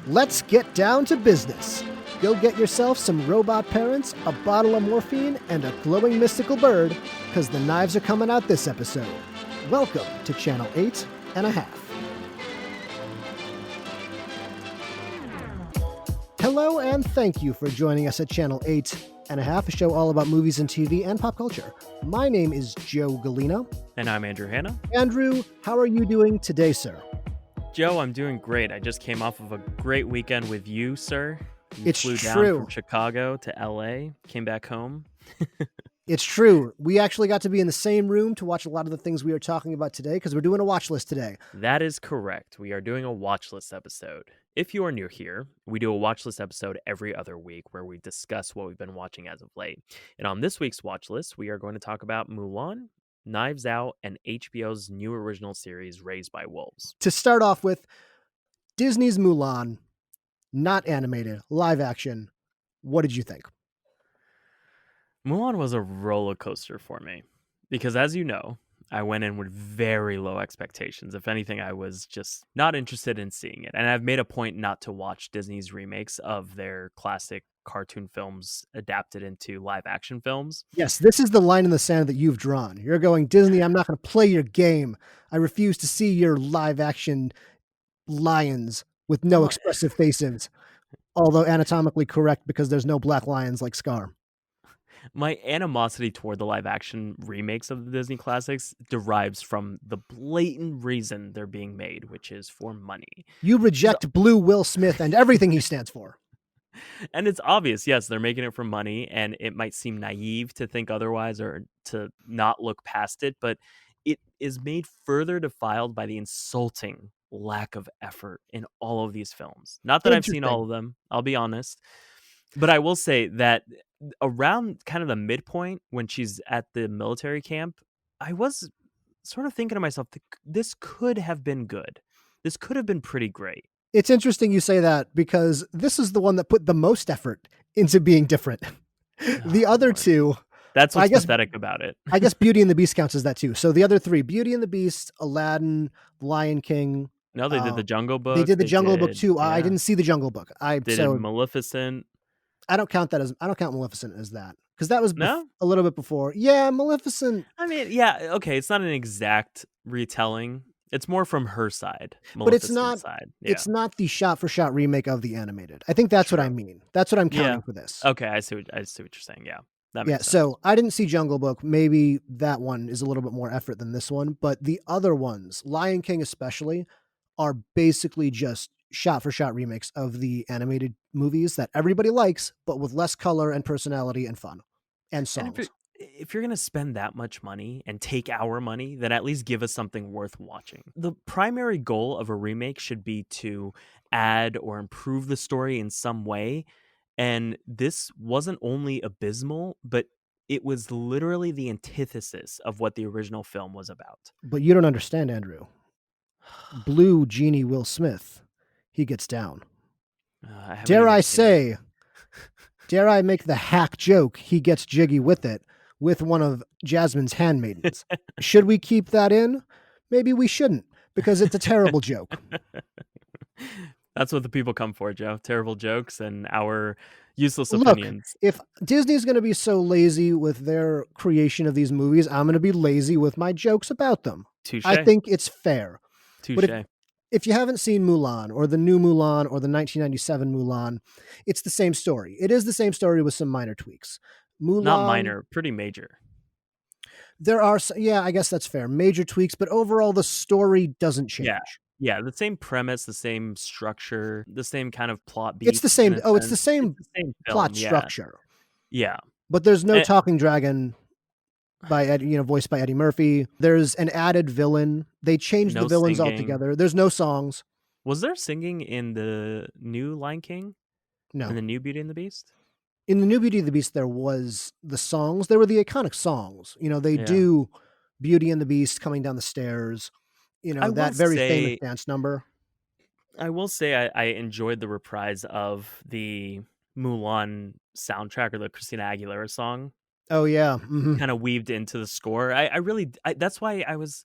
Let's get down to business. Go get yourself some robot parents, a bottle of morphine, and a glowing mystical bird, because the knives are coming out this episode. Welcome to Channel 8.5. Hello, and thank you for joining us at Channel 8.5, a show all about movies and TV and pop culture. My name is Joe Galino. And I'm Andrew Hanna. Andrew, how are you doing today, sir? Joe, I'm doing great. I just came off of a great weekend with you, sir. You It's flew true. down from Chicago to LA, came back home. It's true. We actually got to be in the same room to watch a lot of the things we are talking about today because we're doing a watch list today. That is correct. We are doing a watch list episode. If you are new here, we do a watch list episode every other week where we discuss what we've been watching as of late. And on this week's watch list, we are going to talk about Mulan, Knives Out, and HBO's new original series, Raised by Wolves. To start off with, Disney's Mulan, not animated, live action. What did you think? Mulan was a roller coaster for me because, as you know, I went in with very low expectations. If anything, I was just not interested in seeing it. And I've made a point not to watch Disney's remakes of their classic cartoon films adapted into live action films. Yes, this is the line in the sand that you've drawn. You're going, Disney, I'm not going to play your game. I refuse to see your live action lions with no expressive faces, although anatomically correct because there's no black lions like Scar. My animosity toward the live action remakes of the Disney classics derives from the blatant reason they're being made, which is for money. You reject Blue Will Smith and everything he stands for. And it's obvious, yes, they're making it for money, and it might seem naive to think otherwise or to not look past it, but it is made further defiled by the insulting lack of effort in all of these films. Not that I've seen all of them, I'll be honest. But I will say that around kind of the midpoint when she's at the military camp, I was sort of thinking to myself, this could have been good. This could have been pretty great. It's interesting you say that because this is the one that put the most effort into being different. The other two... That's what's pathetic about it. I guess Beauty and the Beast counts as that too. So the other three, Beauty and the Beast, Aladdin, Lion King. No, they did the Jungle Book. They did the Jungle Book too. Yeah. I didn't see the Jungle Book. They did Maleficent. I don't count Maleficent as that because that was a little bit before. Yeah, Maleficent. I mean, yeah, okay. It's not an exact retelling. It's more from her side, but it's not. Side. Yeah. It's not the shot-for-shot remake of the animated. I think that's what I mean. That's what I'm counting for this. Okay, I see what you're saying. Yeah, that makes sense. So I didn't see Jungle Book. Maybe that one is a little bit more effort than this one, but the other ones, Lion King especially, are basically just shot-for-shot remakes of the animated movies that everybody likes, but with less color and personality and fun and songs. And if you're going to spend that much money and take our money, then at least give us something worth watching. The primary goal of a remake should be to add or improve the story in some way. And this wasn't only abysmal, but it was literally the antithesis of what the original film was about. But you don't understand, Andrew. Blue Genie Will Smith, he gets down. Dare I make the hack joke, he gets jiggy with it, with one of Jasmine's handmaidens. Should we keep that in? Maybe we shouldn't, because it's a terrible joke. That's what the people come for, Joe. Terrible jokes and our useless opinions. If Disney's going to be so lazy with their creation of these movies, I'm going to be lazy with my jokes about them. Touché. I think it's fair. Touché. But if you haven't seen Mulan or the new Mulan or the 1997 Mulan, it's the same story. It is the same story with some minor tweaks. Mulan, not minor, pretty major. There are, I guess that's fair. Major tweaks, but overall the story doesn't change. Yeah, the same premise, the same structure, the same kind of plot beat. It's the same. It's the same plot structure. Yeah, but there's no talking dragon voiced by Eddie Murphy. There's an added villain. They changed the villains altogether. There's no songs. Was there singing in the new Lion King? No. In the new Beauty and the Beast? In the new Beauty and the Beast, there was the songs. There were the iconic songs. They do Beauty and the Beast coming down the stairs. That very famous dance number. I will say I enjoyed the reprise of the Mulan soundtrack or the Christina Aguilera song. Oh, yeah. Mm-hmm. Kind of weaved into the score. I really, that's why I was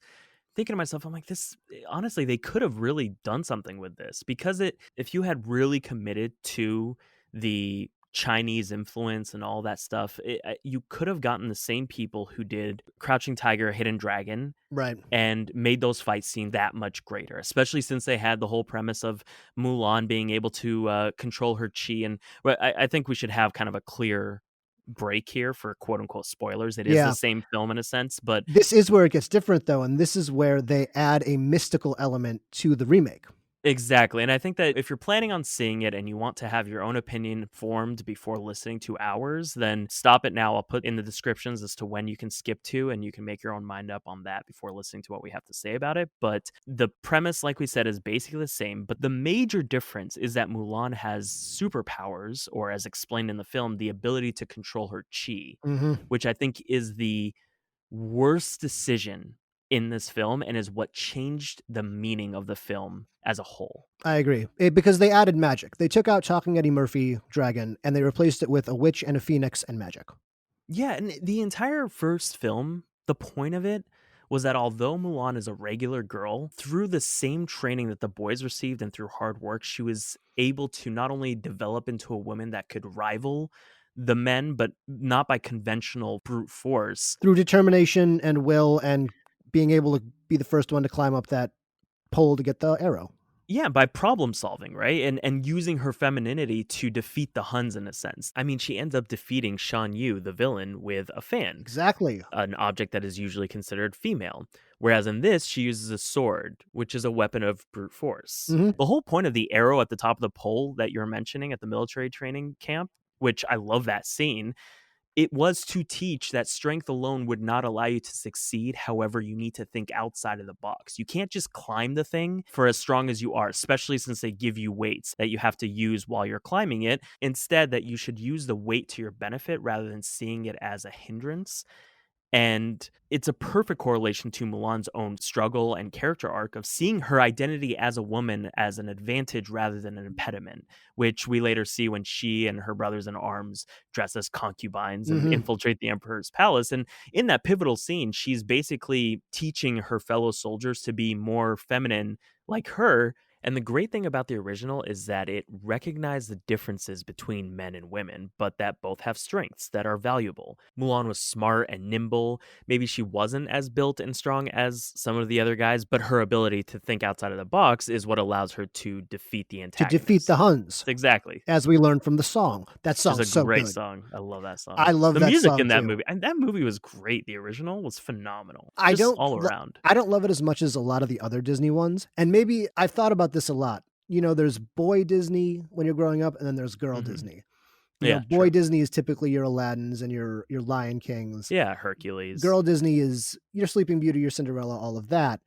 thinking to myself, I'm like, this honestly, they could have really done something with this because if you had really committed to the Chinese influence and all that stuff, you could have gotten the same people who did Crouching Tiger, Hidden Dragon, Right. and made those fight scenes that much greater, especially since they had the whole premise of Mulan being able to control her chi. And well, I think we should have kind of a clear break here for quote unquote spoilers. It is the Yeah. same film in a sense, but This is where it gets different though, and this is where they add a mystical element to the remake. exactly. And I think that if you're planning on seeing it and you want to have your own opinion formed before listening to ours, then stop it now. I'll put in the descriptions as to when you can skip to, and you can make your own mind up on that before listening to what we have to say about it. But the premise, like we said, is basically the same. But the major difference is that Mulan has superpowers, or as explained in the film, the ability to control her chi, Mhm. which I think is the worst decision in this film and is what changed the meaning of the film as a whole. I agree. Because they added magic. They took out Talking Eddie Murphy dragon and they replaced it with a witch and a phoenix and magic. Yeah, and the entire first film, the point of it was that although Mulan is a regular girl, through the same training that the boys received and through hard work, she was able to not only develop into a woman that could rival the men, but not by conventional brute force. Through determination and will and being able to be the first one to climb up that pole to get the arrow. Yeah, by problem solving, right? And using her femininity to defeat the Huns in a sense. I mean, she ends up defeating Shan Yu, the villain, with a fan, Exactly. an object that is usually considered female. Whereas in this, she uses a sword, which is a weapon of brute force. Mhm. The whole point of the arrow at the top of the pole that you're mentioning at the military training camp, which I love that scene, it was to teach that strength alone would not allow you to succeed. However, you need to think outside of the box. You can't just climb the thing for as strong as you are, especially since they give you weights that you have to use while you're climbing it. Instead, that you should use the weight to your benefit rather than seeing it as a hindrance. And it's a perfect correlation to Mulan's own struggle and character arc of seeing her identity as a woman as an advantage rather than an impediment, which we later see when she and her brothers in arms dress as concubines and Mhm. infiltrate the emperor's palace. And in that pivotal scene, she's basically teaching her fellow soldiers to be more feminine like her. And the great thing about the original is that it recognized the differences between men and women, but that both have strengths that are valuable. Mulan was smart and nimble. Maybe she wasn't as built and strong as some of the other guys, but her ability to think outside of the box is what allows her to defeat the To defeat the antagonist. Huns, Exactly. as we learned from the song. That Which is a song's so great good. song. I love that song. I love The that music song in that too. movie, and that movie was great. The original was phenomenal. I Just don't all lo around. I don't love it as much as a lot of the other Disney ones, and maybe I've thought about this a lot. You know, there's boy Disney when you're growing up, and then there's girl Mhm. Disney. You know, Yeah, boy true. Disney is typically your Aladdins and your Lion Kings. Yeah, Hercules. Girl Disney is your Sleeping Beauty, your Cinderella, all of that.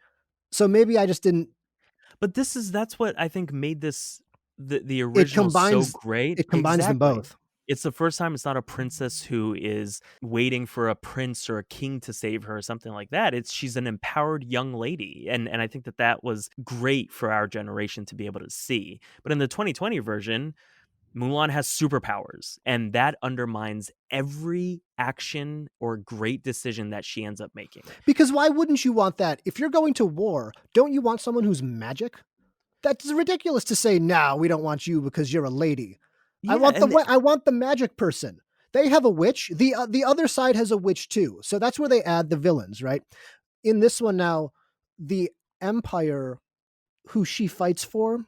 So maybe I just didn't But that's what I think made this the it original so combines great. it combines them Exactly. both. It's the first time it's not a princess who is waiting for a prince or a king to save her or something like that. It's she's an empowered young lady, and I think that that was great for our generation to be able to see. But in the 2020 version, Mulan has superpowers, and that undermines every action or great decision that she ends up making. Because why wouldn't you want that? If you're going to war, don't you want someone who's magic? That's ridiculous to say, "No, we don't want you because you're a lady." Yeah, and I want the magic person. They have a witch. The other side has a witch too. So that's where they add the villains, right? In this one now, the empire who she fights for,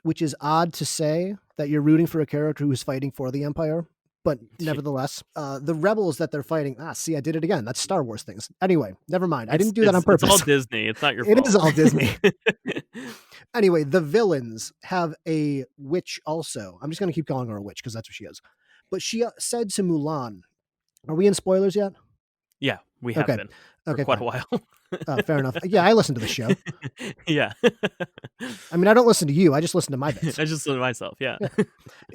which is odd to say that you're rooting for a character who's fighting for the empire, but nevertheless, the rebels that they're fighting. Ah, see, I did it again. That's Star Wars things. Anyway, never mind. I didn't do that on it's all purpose. Disney. It's not your It is fault. all Disney. Anyway, the villains have a witch also. I'm just going to keep calling her a witch because that's what she is. But she said to Mulan, are we in spoilers yet? Yeah, we have Okay. been for Okay, quite a fine. while. Fair enough. Yeah, I listen to the show. Yeah. I mean, I don't listen to you. I just listen to my bits. I just said myself, yeah. Yeah.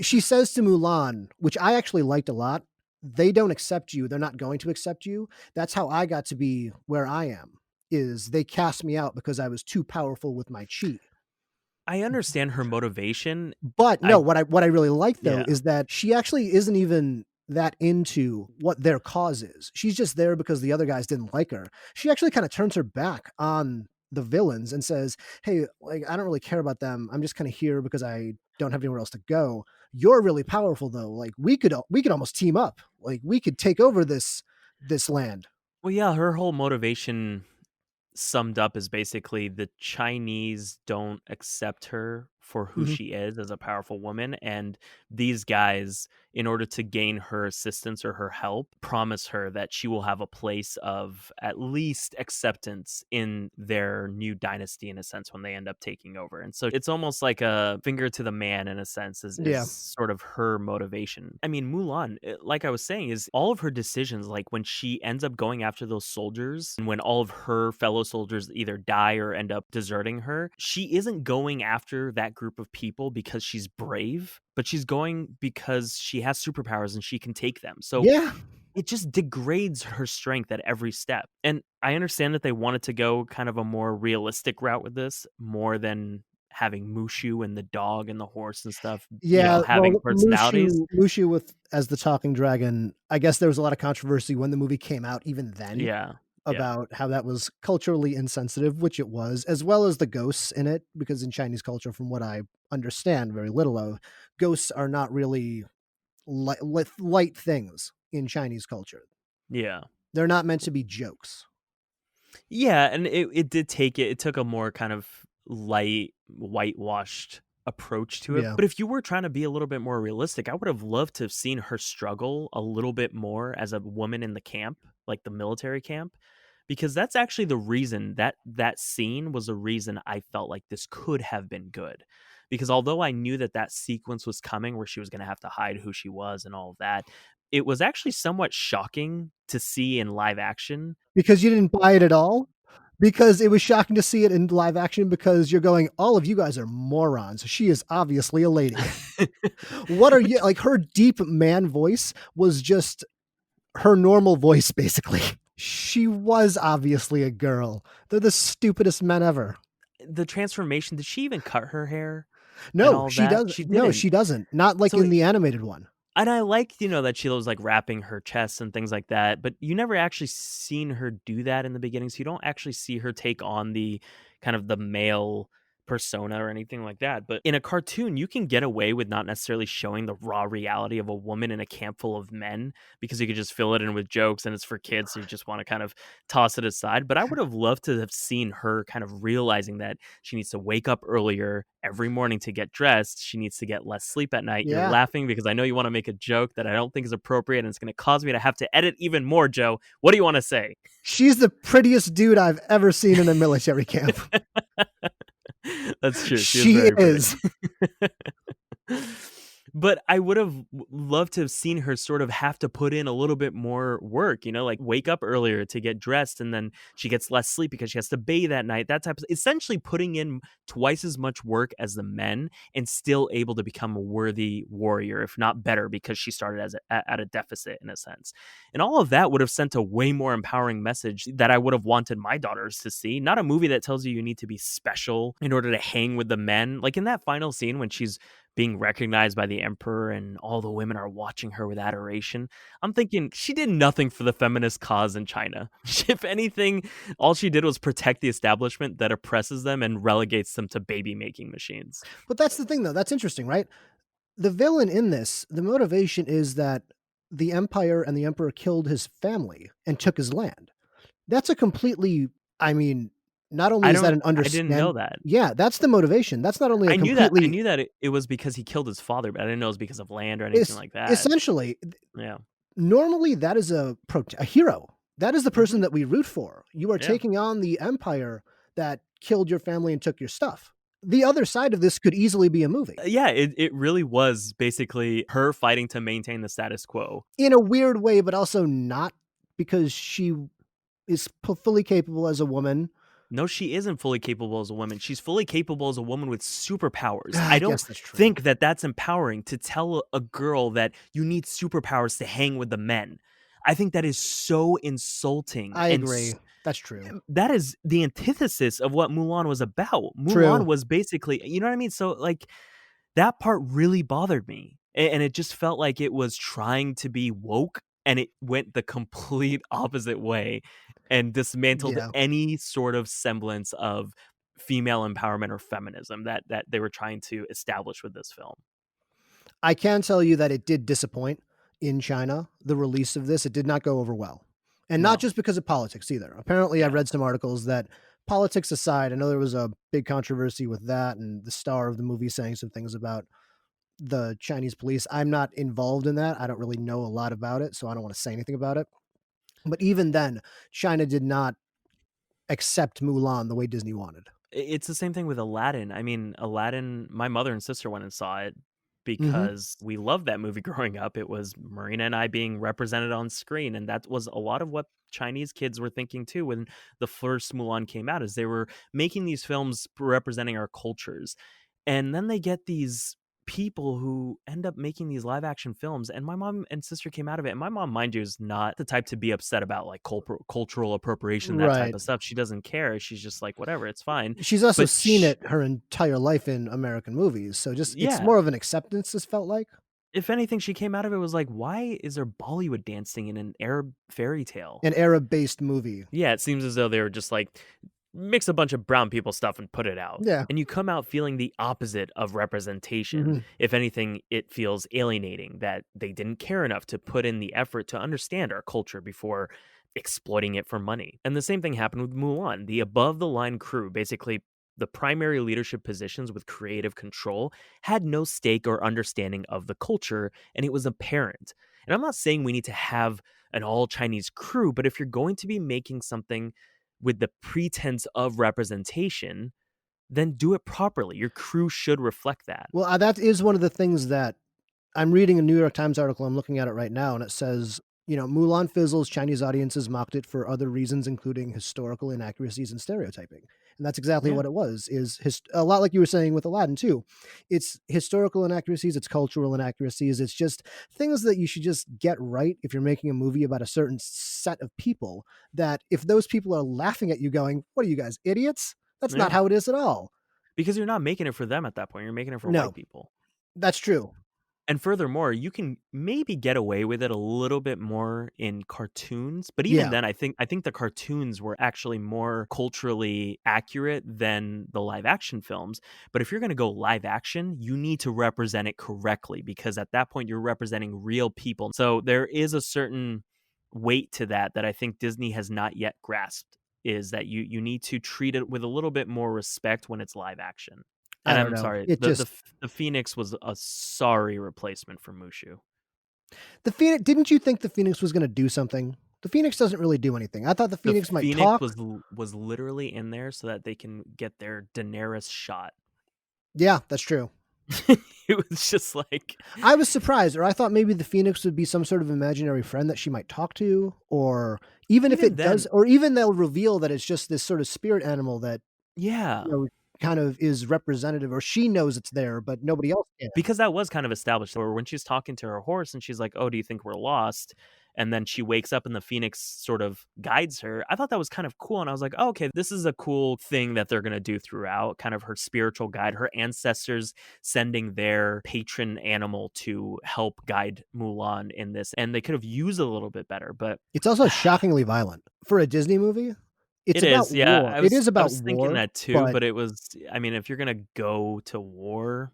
She says to Mulan, which I actually liked a lot, they don't accept you. They're not going to accept you. That's how I got to be where I am. Is they cast me out because I was too powerful with my chi. I understand her motivation. But no, I what I really like though Yeah. is that she actually isn't even that into what their cause is. She's just there because the other guys didn't like her. She actually kind of turns her back on the villains and says, "Hey, like I don't really care about them. I'm just kind of here because I don't have anywhere else to go. You're really powerful though. Like we could almost team up. Like we could take over this land." Well, yeah, her whole motivation summed up is basically the Chinese don't accept her for who Mhm. she is as a powerful woman. And these guys, in order to gain her assistance or her help, promise her that she will have a place of at least acceptance in their new dynasty, in a sense, when they end up taking over. And so it's almost like a finger to the man, in a sense, is Yeah. sort of her motivation. I mean, Mulan, like I was saying, is all of her decisions, like when she ends up going after those soldiers and when all of her fellow soldiers either die or end up deserting her, she isn't going after that group of people because she's brave, but she's going because she has superpowers and she can take them. So Yeah. it just degrades her strength at every step. And I understand that they wanted to go kind of a more realistic route with this, more than having Mushu and the dog and the horse and stuff, Yeah, having well, personalities. Mushu with as the talking dragon, I guess there was a lot of controversy when the movie came out even then Yeah. Yeah. about how that was culturally insensitive, which it was, as well as the ghosts in it, because in Chinese culture, from what I understand very little of, ghosts are not really light things in Chinese culture. Yeah. They're not meant to be jokes. Yeah, and it took a more kind of light, whitewashed approach to it. Yeah. But if you were trying to be a little bit more realistic, I would have loved to have seen her struggle a little bit more as a woman in the camp, like the military camp, because that's actually the reason that scene was a reason I felt like this could have been good. Because although I knew that that sequence was coming where she was going to have to hide who she was and all of that, it was actually somewhat shocking to see in live action. Because you didn't buy it at all? Because it was shocking to see it in live action because you're going, "All of you guys are morons. She is obviously a lady." What are you like, her deep man voice was just her normal voice, basically. She was obviously a girl. They're the stupidest men ever. The transformation, did she even cut her hair and No, all of she that? does She no, didn't. she doesn't. Not like So in the animated one. and I liked, that she was, like, wrapping her chest and things like that, but you never actually seen her do that in the beginning, so you don't actually see her take on the kind of the male persona or anything like that. But in a cartoon, you can get away with not necessarily showing the raw reality of a woman in a camp full of men because you could just fill it in with jokes and it's for kids, so you just wanna kind of toss it aside. But I would have loved to have seen her kind of realizing that she needs to wake up earlier every morning to get dressed. She needs to get less sleep at night. You're Yeah. laughing because I know you want to make a joke that I don't think is appropriate and it's going to cause me to have to edit even more, Joe. What do you want to say? She's the prettiest dude I've ever seen in a military camp. That's true. She is She very pretty. is. But I would have loved to have seen her sort of have to put in a little bit more work, like wake up earlier to get dressed, and then she gets less sleep because she has to bathe at night. That type of essentially putting in twice as much work as the men and still able to become a worthy warrior, if not better, because she started at a deficit in a sense. And all of that would have sent a way more empowering message that I would have wanted my daughters to see. Not a movie that tells you need to be special in order to hang with the men. Like in that final scene when she's being recognized by the emperor and all the women are watching her with adoration. I'm thinking she did nothing for the feminist cause in China. If anything, all she did was protect the establishment that oppresses them and relegates them to baby making machines. But that's the thing, though. That's interesting, right? The villain in this, the motivation is that the empire and the emperor killed his family and took his land. That's a completely I mean, not only is that an I didn't know that. yeah, that's the motivation. That's not only a I completely knew that it was because he killed his father, but I didn't know it was because of land or anything es like that. essentially, Yeah. normally that is a hero. That is the Mhm. person that we root for. You are Yeah. taking on the empire that killed your family and took your stuff. The other side of this could easily be a movie. Yeah, it really was basically her fighting to maintain the status quo. In a weird way, but also not, because she is fully capable as a woman. No, she isn't fully capable as a woman. She's fully capable as a woman with superpowers. I I don't guess that's true. think that that's empowering to tell a girl that you need superpowers to hang with the men. I think that is so insulting I and agree. That's true. that is the antithesis of what Mulan was about. Mulan True. was basically, you know what I mean? So like that part really bothered me. And it just felt like it was trying to be woke and it went the complete opposite way. and dismantled Yeah. any sort of semblance of female empowerment or feminism that they were trying to establish with this film. I can tell you that it did disappoint in China, the release of this. It did not go over well. And not No. just because of politics either. Apparently, I've Yeah. read some articles that politics aside, I know there was a big controversy with that and the star of the movie saying some things about the Chinese police. I'm not involved in that. I don't really know a lot about it, so I don't want to say anything about it. But even then, China did not accept Mulan the way Disney wanted. It's the same thing with Aladdin. I mean, Aladdin, my mother and sister went and saw it Mhm. because we loved that movie growing up. It was Marina and I being represented on screen, and that was a lot of what Chinese kids were thinking too when the first Mulan came out, is they were making these films representing our cultures. And then they get these people who end up making these live action films, and my mom and sister came out of it, and my mom, mind you, is not the type to be upset about like cultural appropriation, that type Right. of stuff. She doesn't care. She's just like, whatever, it's fine. She's also But seen it her entire life in American movies, so just it's yeah, more of an acceptance, this felt like. if anything, she came out of it was like, why is there Bollywood dancing in an Arab fairy tale? An Arab-based movie. Yeah, it seems as though they were just like, mix a bunch of brown people stuff and put it out. Yeah. And you come out feeling the opposite of representation. Mhm. If anything, it feels alienating that they didn't care enough to put in the effort to understand our culture before exploiting it for money. And the same thing happened with Mulan. The above the line crew, basically the primary leadership positions with creative control, had no stake or understanding of the culture, and it was apparent. And I'm not saying we need to have an all Chinese crew, but if you're going to be making something with the pretense of representation, then do it properly. Your crew should reflect that. Well, that is one of the things that I'm reading a New York Times article, I'm looking at it right now, and it says, "Mulan fizzles, Chinese audiences mocked it for other reasons, including historical inaccuracies and stereotyping." And that's exactly Yeah. what it was, is a lot like you were saying with Aladdin too. It's historical inaccuracies, it's cultural inaccuracies, it's just things that you should just get right if you're making a movie about a certain set of people, that if those people are laughing at you going, "What are you guys, idiots?" That's not Yeah. how it is at all. Because you're not making it for them at that point. You're making it for white No, people. that's true. And furthermore, you can maybe get away with it a little bit more in cartoons, but even Yeah. then I think the cartoons were actually more culturally accurate than the live action films. But if you're going to go live action, you need to represent it correctly, because at that point you're representing real people. So there is a certain weight to that I think Disney has not yet grasped, is that you need to treat it with a little bit more respect when it's live action. I And don't I'm know. sorry, It just the Phoenix was a sorry replacement for Mushu. The Phoenix, didn't you think the Phoenix was gonna do something? The Phoenix doesn't really do anything. I thought the The Phoenix might Phoenix talk. was literally in there so that they can get their Daenerys shot. Yeah, that's true. It was just like, I was surprised, or I thought maybe the Phoenix would be some sort of imaginary friend that she might talk to, or even if even it then, does, or even they'll reveal that it's just this sort of spirit animal that, yeah. you know, kind of is representative, or she knows it's there, but nobody else can. Because that was kind of established, or when she's talking to her horse and she's like, "Oh, do you think we're lost?" And then she wakes up and the Phoenix sort of guides her. I thought that was kind of cool, and I was like, "Oh, okay, this is a cool thing that they're gonna do throughout." Kind of her spiritual guide, her ancestors sending their patron animal to help guide Mulan in this, and they could have used it a little bit better, but It's also shockingly violent for a Disney movie. It's it about is. Yeah, war. It is I about was thinking war, that too, but but it was. I mean, if you're gonna go to war,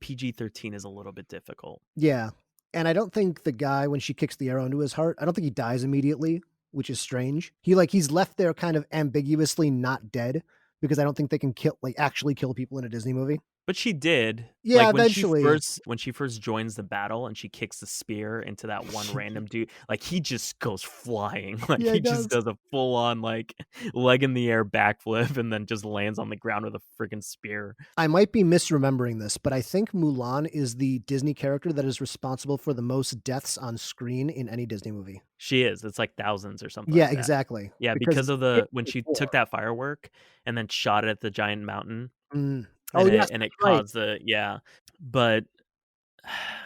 PG-13 is a little bit difficult. yeah, and I don't think the guy, when she kicks the arrow into his heart, I don't think he dies immediately, which is strange. He's left there kind of ambiguously not dead, because I don't think they can actually kill people in a Disney movie. But she did. Yeah, Like, eventually. when she first joins the battle and she kicks the spear into that one random dude, like, he just goes flying. Like, Yeah, he he just does. does a full on, like, leg in the air backflip and then just lands on the ground with a freaking spear. I might be misremembering this, but I think Mulan is the Disney character that is responsible for the most deaths on screen in any Disney movie. She is. It's like thousands or something Yeah, like that. exactly, Yeah, because because of it the when is she war. took that firework and then shot it at the giant mountain, Mm. Oh, and yes, it that's right. caused the, yeah. But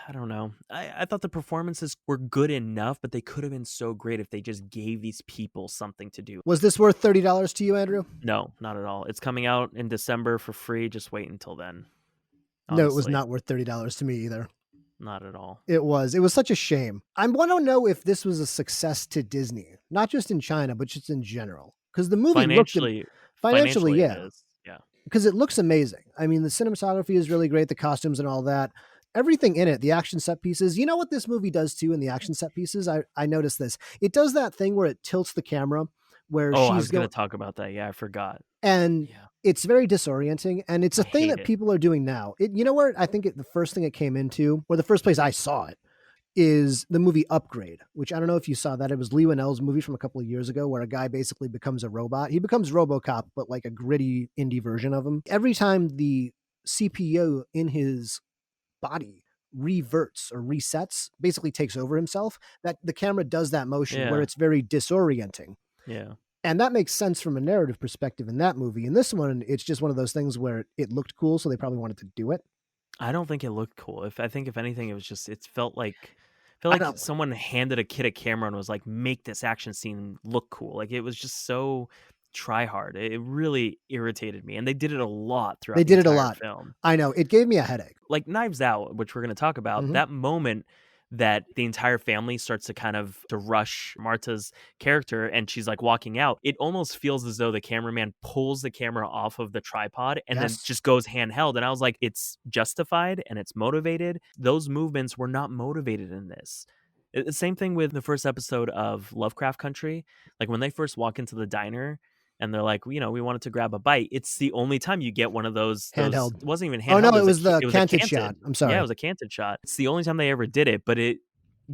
I don't know. I thought the performances were good enough, but they could have been so great if they just gave these people something to do. Was this worth $30 to you, Andrew? No, not at all. It's coming out in December for free. Just wait until then, No, it was honestly. not worth $30 to me either. not at all. It was. It was such a shame. I wanna know if this was a success to Disney, not just in China, but just in general, because the movie looked am Financially financially, financially, it yeah, is. Yeah. because it looks amazing. I mean, the cinematography is really great, the costumes and all that. Everything in it, the action set pieces. You know what this movie does too in the action set pieces? I noticed this. It does that thing where it tilts the camera where Oh, I she's was gonna going, talk about that. Yeah, I forgot. and Yeah. it's very disorienting, and it's a I thing hate that it. people are doing now. You know where I think the first thing it came into, or the first place I saw it, is the movie Upgrade, which I don't know if you saw that. It was Lee Winnell's movie from a couple of years ago where a guy basically becomes a robot. He becomes RoboCop, but like a gritty indie version of him. Every time the CPU in his body reverts or resets, basically takes over himself, that the camera does that motion where Yeah. it's very disorienting. Yeah. And that makes sense from a narrative perspective in that movie. In this one, it's just one of those things where it looked cool, so they probably wanted to do it. I don't think it looked cool. If anything, it was just it felt I like don't. someone handed a kid a camera and was like, "Make this action scene look cool." Like, it was just so try hard. It really irritated me, and they did it a lot They throughout the did it a entire lot. film. I know. It gave me a headache. Like Knives Out, which we're gonna talk about, Mhm. that moment that the entire family starts to kind of to rush Marta's character and she's like walking out, it almost feels as though the cameraman pulls the camera off of the tripod and then Yes. just goes handheld. And I was like, it's justified and it's motivated. Those movements were not motivated in this. Same thing with the first episode of Lovecraft Country. Like when they first walk into the diner and they're like, we wanted to grab a bite. It's the only time you get one of those. Handheld. It wasn't even Oh, no, handheld. it was the It was a canted shot. canted. I'm Yeah, it sorry. was a canted shot. It's the only time they ever did it, but it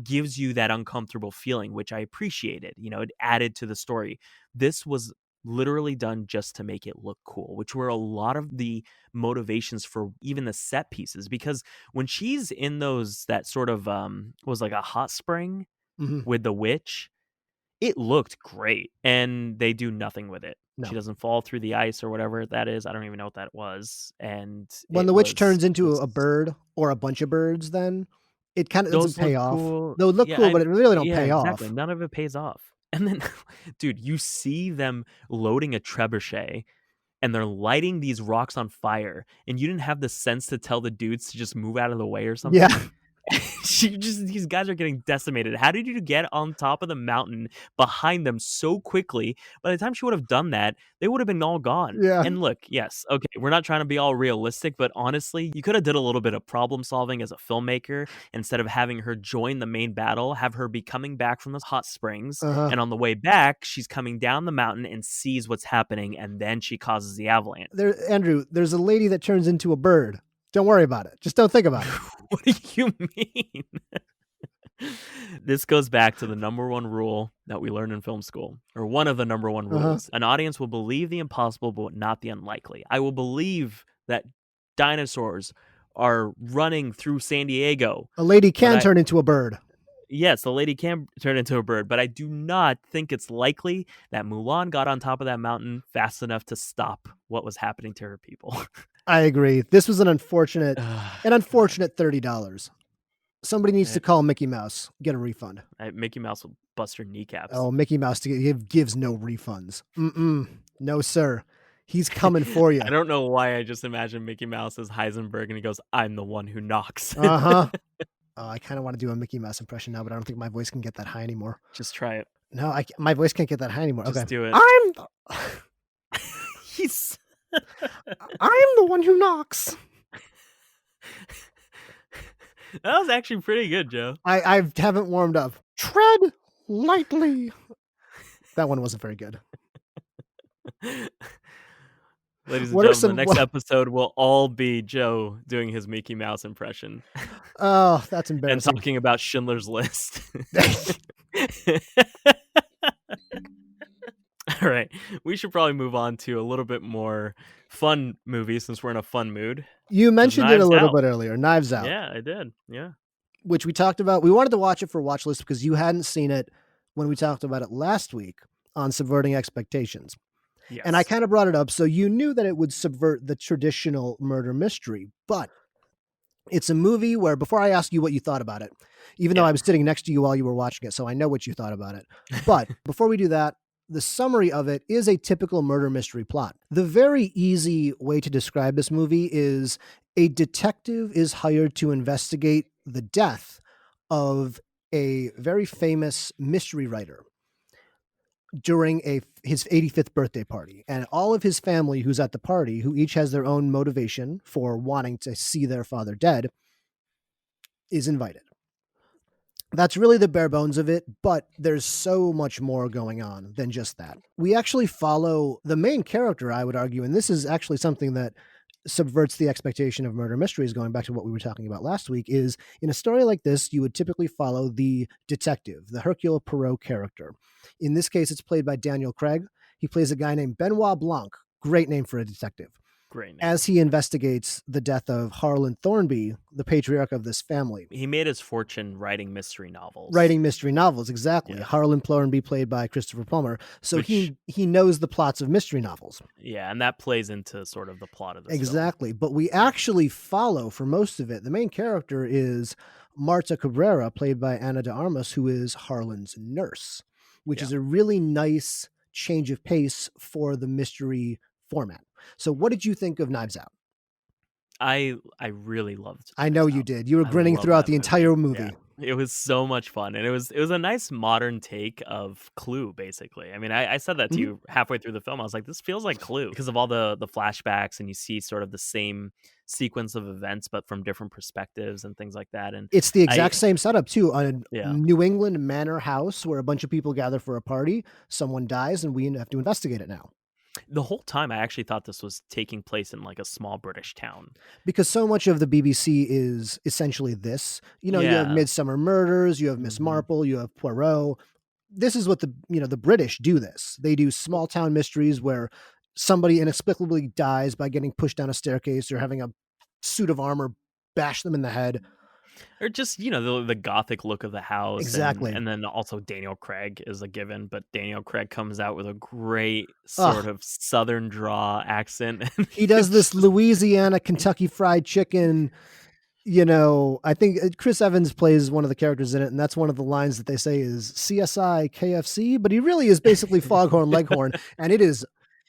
gives you that uncomfortable feeling, which I appreciated. It added to the story. This was literally done just to make it look cool, which were a lot of the motivations for even the set pieces. Because when she's in that sort of was like a hot spring Mhm. with the witch, it looked great, and they do nothing with it. She No. doesn't fall through the ice or whatever that is. I don't even know what that was, and When the witch turns into a bird or a bunch of birds, then it kinda doesn't those look pay off. cool. They'll look Yeah, cool, but it really don't yeah, pay exactly. off. None of it pays off. And then, dude, you see them loading a trebuchet, and they're lighting these rocks on fire, and you didn't have the sense to tell the dudes to just move out of the way or something? Yeah. These guys are getting decimated. How did you get on top of the mountain behind them so quickly? By the time she would have done that, they would have been all gone. Yeah. And look, yes, okay, we're not trying to be all realistic, but honestly, you could have did a little bit of problem solving as a filmmaker instead of having her join the main battle, have her be coming back from those hot springs, Uh-huh. and on the way back, she's coming down the mountain and sees what's happening, and then she causes the avalanche. Andrew, there's a lady that turns into a bird. Don't worry about it. Just don't think about it. What do you mean? This goes back to the number one rule that we learned in film school, or one of the number one Uh-huh. rules. An audience will believe the impossible, but not the unlikely. I will believe that dinosaurs are running through San Diego. A lady can But turn into a bird. yes, the lady can turn into a bird, but I do not think it's likely that Mulan got on top of that mountain fast enough to stop what was happening to her people. I agree. This was an unfortunate God. $30. Somebody needs to call Mickey Mouse, get a refund. Mickey Mouse will bust her kneecaps. Oh, Mickey Mouse gives no refunds. No, sir. He's coming for you. I don't know why I just imagine Mickey Mouse as Heisenberg and he goes, "I'm the one who knocks." Uh-huh. I kind of want to do a Mickey Mouse impression now, but I don't think my voice can get that high anymore. Just try it. No, my voice can't get that high anymore. Just Okay. do it. He's I'm the one who knocks. That was actually pretty good, Joe. I haven't warmed up. Tread lightly. That one wasn't very good. Ladies and What are gentlemen, the some next episode will all be Joe doing his Mickey Mouse impression Oh, that's and embarrassing. talking about Schindler's List. All right, we should probably move on to a little bit more fun movies since we're in a fun mood. You mentioned it a Knives little Out. bit earlier, Knives Out, Yeah, I did. Yeah. which we talked about. We wanted to watch it for Watchlist because you hadn't seen it when we talked about it last week on Subverting Expectations. Yes. And I kind of brought it up, so you knew that it would subvert the traditional murder mystery, but it's a movie where, before I ask you what you thought about it, even though Yeah. I was sitting next to you while you were watching it, so I know what you thought about it. But before we do that, the summary of it is a typical murder mystery plot. The very easy way to describe this movie is a detective is hired to investigate the death of a very famous mystery writer during his 85th birthday party. And all of his family who's at the party, who each has their own motivation for wanting to see their father dead, is invited. That's really the bare bones of it, but there's so much more going on than just that. We actually follow the main character, I would argue, and this is actually something that subverts the expectation of murder mysteries, going back to what we were talking about last week. Is in a story like this, you would typically follow the detective, the Hercule Poirot character. In this case, it's played by Daniel Craig. He plays a guy named Benoit Blanc. Great name for a detective. Great name. As he investigates the death of Harlan Thornby, the patriarch of this family. He made his fortune writing mystery novels. Writing mystery novels, exactly. Yeah. Harlan Thornby played by Christopher Plummer. So Which, he knows the plots of mystery novels. yeah, and that plays into sort of the plot of this Exactly. film. But we actually follow, for most of it, the main character is Marta Cabrera, played by Ana de Armas, who is Harlan's nurse, which is a really nice change of pace for the mystery format. So what did you think of Knives Out? I really loved I know Knives you Out. did. You were I grinning love throughout that the entire movie. Yeah. It was so much fun, and it was a nice modern take of Clue, basically. I mean, I said that to Mhm. you halfway through the film. I was like, "This feels like Clue," because of all the flashbacks, and you see sort of the same sequence of events, but from different perspectives and things like that. And It's the I exact same setup too, a yeah. New England manor house where a bunch of people gather for a party, someone dies, and we have to investigate it now. The whole time, I actually thought this was taking place in, like, a small British town. Because so much of the BBC is essentially this. You know, you have Yeah. Midsummer Murders, you have Miss Mhm. Marple, you have Poirot. This is what the British do this. They do small town mysteries where somebody inexplicably dies by getting pushed down a staircase or having a suit of armor bash them in the head. Or just, the gothic look of the house, and Exactly. then also Daniel Craig is a given, but Daniel Craig comes out with a great sort Ugh. of southern draw accent, and He does it's this just Louisiana Kentucky Fried Chicken. I think Chris Evans plays one of the characters in it, and that's one of the lines that they say is CSI KFC, but he really is basically Foghorn Leghorn, and it is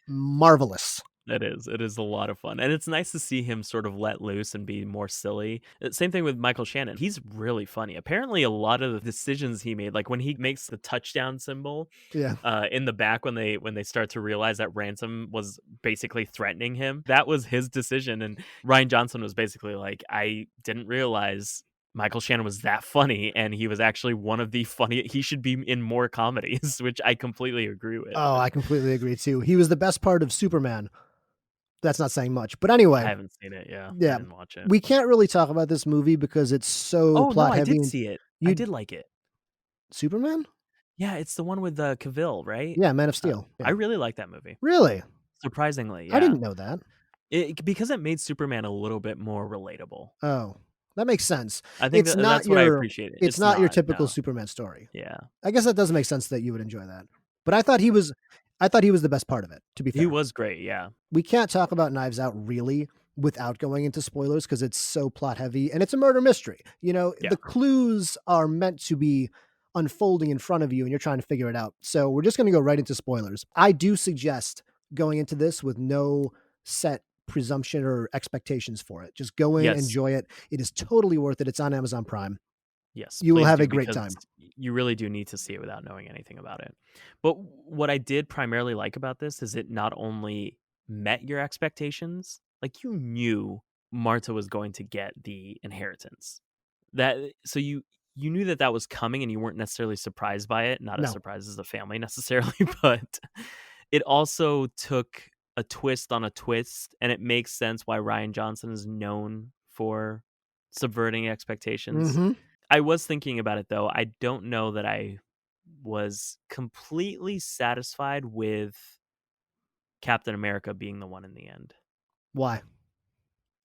marvelous. It is a lot of fun, and it's nice to see him sort of let loose and be more silly. Same thing with Michael Shannon. He's really funny. Apparently, a lot of the decisions he made, like when he makes the touchdown symbol, Yeah. in the back when they start to realize that Ransom was basically threatening him. That was his decision, and Ryan Johnson was basically like, "I didn't realize Michael Shannon was that funny, and he was actually one of the funny. He should be in more comedies," which I completely agree with. Oh, And I completely agree too. He was the best part of Superman. That's not saying much. But I anyway, haven't seen it. Yeah, I yeah, didn't watch it. we can't really talk about this movie because it's so Oh no, plot I heavy did and see it. I you did like it. Superman? Yeah, it's the one with Cavill, right? Yeah, Man of Steel. I Yeah. really like that movie. Really? Surprisingly, I yeah. didn't know that. Because it made Superman a little bit more relatable. Oh, that makes sense. I think It's that not that's what I your appreciated. it's It's not your not, typical no. Superman story. Yeah. I guess that does make sense that you would enjoy that. But I thought he was the best part of it, to be He fair. was great, yeah. We can't talk about Knives Out really without going into spoilers because it's so plot heavy and it's a murder mystery. Yeah. The clues are meant to be unfolding in front of you and you're trying to figure it out. So we're just going to go right into spoilers. I do suggest going into this with no set presumption or expectations for it. Just go in, Yes. enjoy it. It is totally worth it. It's on Amazon Prime. Yes, You will please have a do, great because time. you really do need to see it without knowing anything about it. But what I did primarily like about this is it not only met your expectations, like you knew Marta was going to get the inheritance. So you knew that that was coming, and you weren't necessarily surprised by it, not as No. surprised as the family necessarily, but it also took a twist on a twist, and it makes sense why Ryan Johnson is known for subverting expectations. Mhm. I was thinking about it though. I don't know that I was completely satisfied with Captain America being the one in the end. Why?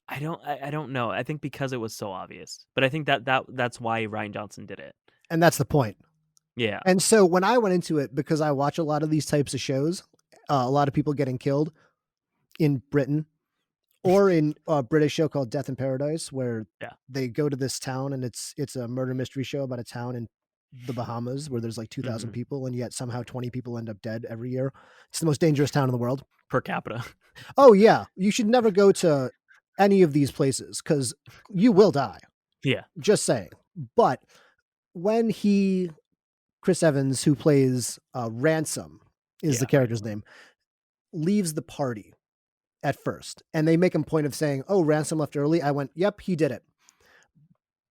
I don't know. I think because it was so obvious. But I think that's why Ryan Johnson did it. And that's the point. Yeah. And so when I went into it, because I watch a lot of these types of shows, a lot of people getting killed in Britain or in a British show called Death in Paradise, where Yeah. they go to this town and it's a murder mystery show about a town in the Bahamas where there's like 2,000 Mhm. people and yet somehow 20 people end up dead every year. It's the most dangerous town in the world. Per capita. Oh yeah, you should never go to any of these places because you will die. Yeah. Just saying. But when Chris Evans, who plays Ransom, is the Yeah, character's Ransom. name, leaves the party at first, and they make a point of saying, "Oh, Ransom left early." I went, "Yep, he did it."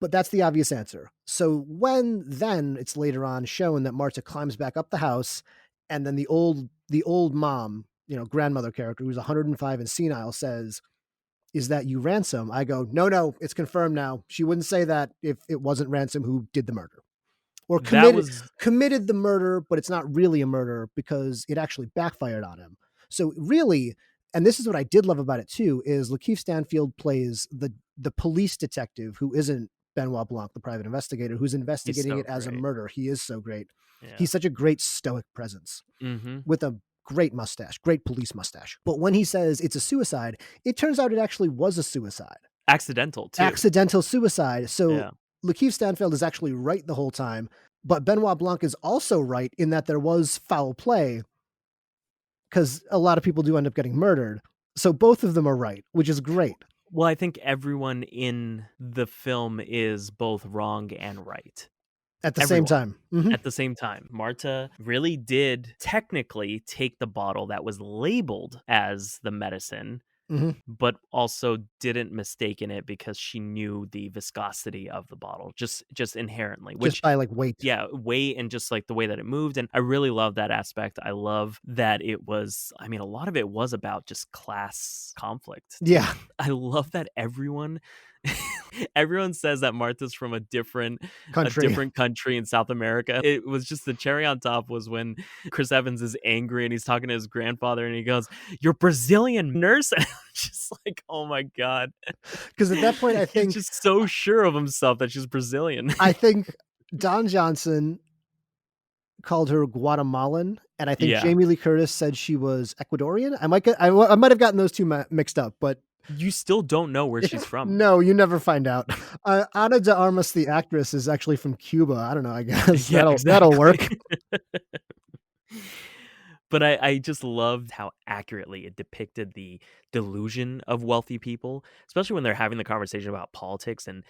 But that's the obvious answer. So when then it's later on shown that Marta climbs back up the house, and then the old mom, grandmother character who's 105 and senile says, "Is that you, Ransom?" I go, "No, no, it's confirmed now. She wouldn't say that if it wasn't Ransom who did the murder." Or That committed was committed the murder, but it's not really a murder because it actually backfired on him. So really, and this is what I did love about it too, is Lakeith Stanfield plays the police detective who isn't Benoit Blanc, the private investigator, who's he's investigating so it as a great. murder. He is so great. Yeah. He's such a great stoic presence Mhm. with a great mustache, great police mustache. But when he says it's a suicide, it turns out it actually was a suicide. Accidental too. Accidental suicide. So Yeah. Lakeith Stanfield is actually right the whole time, but Benoit Blanc is also right in that there was foul play because a lot of people do end up getting murdered. So both of them are right, which is great Well, I think everyone in the film is both wrong and right. at the same Everyone. time. Hmm. At the same time, Marta really did technically take the bottle that was labeled as the medicine, Hmm. but also didn't mistake it because she knew the viscosity of the bottle just inherently, Just which by like weight. yeah, weight and just like the way that it moved. And I really love that aspect. I love that it was, I mean, a lot of it was about just class conflict. Yeah. I love that everyone says that Martha's from a Country. different country in South America. It was just the cherry on top was when Chris Evans is angry and he's talking to his grandfather and he goes, "You're Brazilian nurse?" And I'm just like, "Oh my god." Because at that point, He's just so sure of himself that she's Brazilian. I think Don Johnson called her Guatemalan, and I think Yeah. Jamie Lee Curtis said she was Ecuadorian. I might have gotten those two mixed up, but You still don't know where she's from. no, you never find out. Ana de Armas, the actress, is actually from Cuba. I don't know. I guess Yeah, that'll exactly. work. But I just loved how accurately it depicted the delusion of wealthy people, especially when they're having the conversation about politics and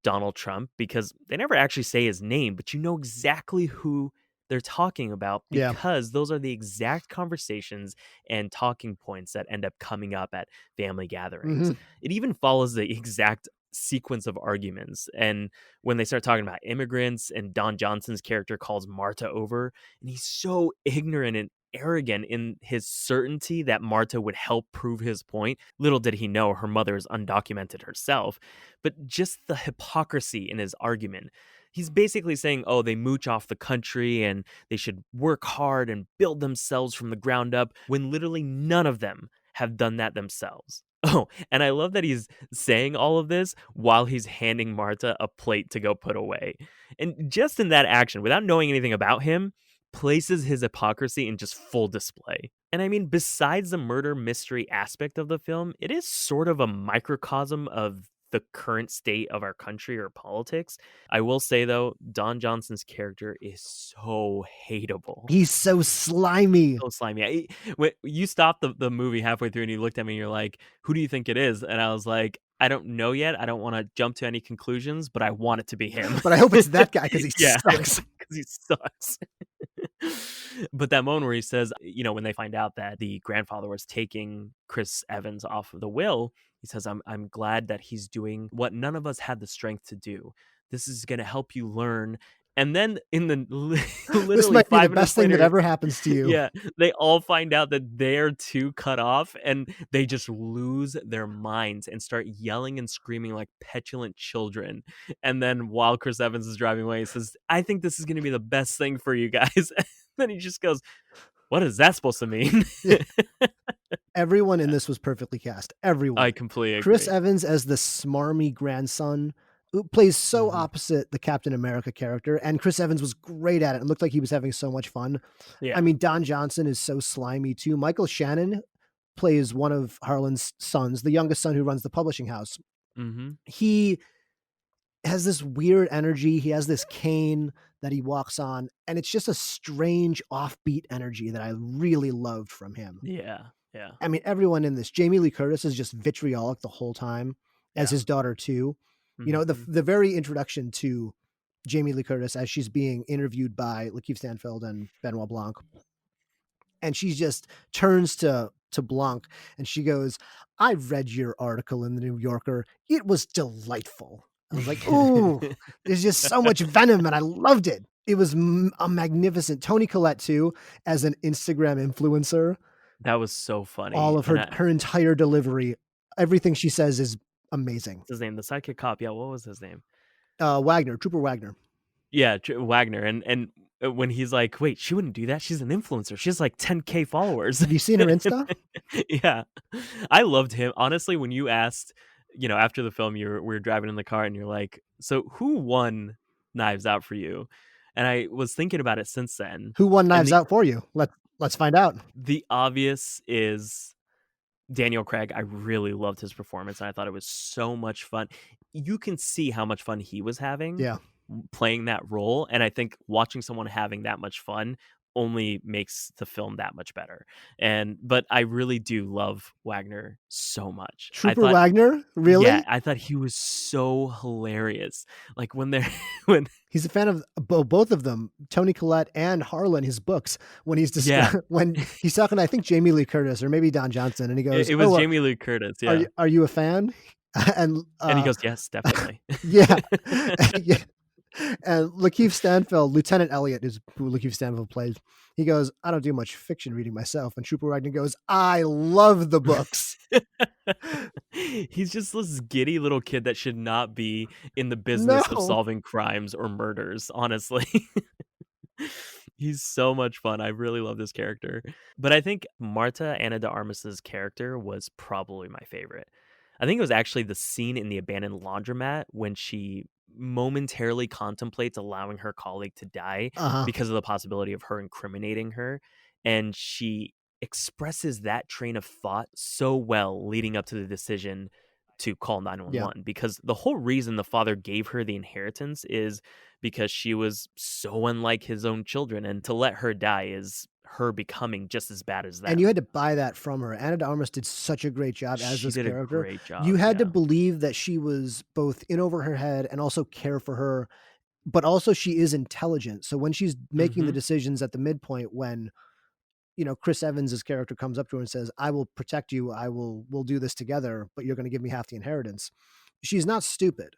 Donald Trump, because they never actually say his name, but you know exactly who they're talking about Yeah. because those are the exact conversations and talking points that end up coming up at family gatherings. Hmm. It even follows the exact sequence of arguments. And when they start talking about immigrants and Don Johnson's character calls Marta over, and he's so ignorant and arrogant in his certainty that Marta would help prove his point. Little did he know her mother is undocumented herself, but just the hypocrisy in his argument. He's basically saying, oh, they mooch off the country and they should work hard and build themselves from the ground up when literally none of them have done that themselves. Oh, and I love that he's saying all of this while he's handing Marta a plate to go put away. And just in that action, without knowing anything about him, places his hypocrisy in just full display. And I mean, besides the murder mystery aspect of the film, it is sort of a microcosm of the current state of our country or politics. I will say though, Don Johnson's character is so hateable. He's so slimy. So slimy. When you stopped the movie halfway through and you looked at me and you're like, who do you think it is? And I was like, I don't know yet. I don't want to jump to any conclusions, but I want it to be him. But I hope it's that guy because he Yeah, sucks. because he sucks. But that moment where he says, when they find out that the grandfather was taking Chris Evans off of the will, he says, I'm glad that he's doing what none of us had the strength to do. This is going to help you learn. And then in the This literally might be the 5 minutes best thing that later, ever happens to you. yeah, they all find out that they're too cut off and they just lose their minds and start yelling and screaming like petulant children. And then while Chris Evans is driving away, he says, I think this is going to be the best thing for you guys. Then he just goes, what is that supposed to mean? Yeah. Everyone in this was perfectly cast. Everyone. I completely Chris agree. Evans as the smarmy grandson who plays so Mhm. opposite the Captain America character, and Chris Evans was great at it. It looked like he was having so much fun. I Yeah. mean, Don Johnson is so slimy too. Michael Shannon plays one of Harlan's sons, the youngest son who runs the publishing house. Hmm. He has this weird energy. He has this cane that he walks on, and it's just a strange offbeat energy that I really loved from him. Yeah. Yeah. I mean, everyone in this, Jamie Lee Curtis is just vitriolic the whole time as Yeah. his daughter too. You know, Mhm. the very introduction to Jamie Lee Curtis as she's being interviewed by Lakeith Stanfield and Benoit Blanc, and she just turns to Blanc and she goes, "I've read your article in the New Yorker. It was delightful." I was like, "Ooh, there's just so much venom," and I loved it. It was a magnificent. Toni Collette too, as an Instagram influencer, That was so funny, all of and her entire delivery, everything she says is amazing. what's his name? The sidekick cop, yeah, what was his name? Wagner, Trooper Wagner. Yeah, Wagner, and when he's like, "Wait, she wouldn't do that. She's an influencer. She has like 10K followers." Have you seen her Insta? Yeah, I loved him. Honestly, when you asked, after the film, we were driving in the car, and you're like, "So who won Knives Out for you?" And I was thinking about it since then, Who won and Knives Out for you? Let's find out. the obvious is Daniel Craig. I really loved his performance, and I thought it was so much fun. You can see how much fun he was having Yeah. playing that role, and I think watching someone having that much fun only makes the film that much better. But I really do love Wagner so much. Trooper Wagner? Yeah, Really? I thought he was so hilarious. Like when they're when He's a fan of both of them, Toni Collette and Harlan, his books. When he's yeah, when he's talking, to, I think Jamie Lee Curtis or maybe Don Johnson, and he goes, it was "Oh, Jamie Lee Curtis, yeah. are you a fan?" And And he goes, "Yes, definitely." yeah, yeah. And Lakeith Stanfield, Lieutenant Elliot, is who Lakeith Stanfield plays. He goes, "I don't do much fiction reading myself." And Trooper Wagner goes, "I love the books." He's just this giddy little kid that should not be in the business of No. solving crimes or murders, honestly. He's so much fun. I really love this character. But I think Marta Anna de Armas's character was probably my favorite. I think it was actually the scene in the abandoned laundromat when she momentarily contemplates allowing her colleague to die Uh-huh. because of the possibility of her incriminating her. And she expresses that train of thought so well leading up to the decision to call Yeah. 911, because the whole reason the father gave her the inheritance is because she was so unlike his own children, and to let her die is her becoming just as bad as And you them. had to buy that from her. Anna de Armas did such a great job as She this did a character. great You job, had to yeah. believe that she was both in over her head and also care for her, but also she is intelligent. So when she's making the Mhm. decisions at the midpoint when, Chris Evans's character comes up to her and says, "I will protect you. We'll do this together, but you're going to give me half the inheritance." She's not stupid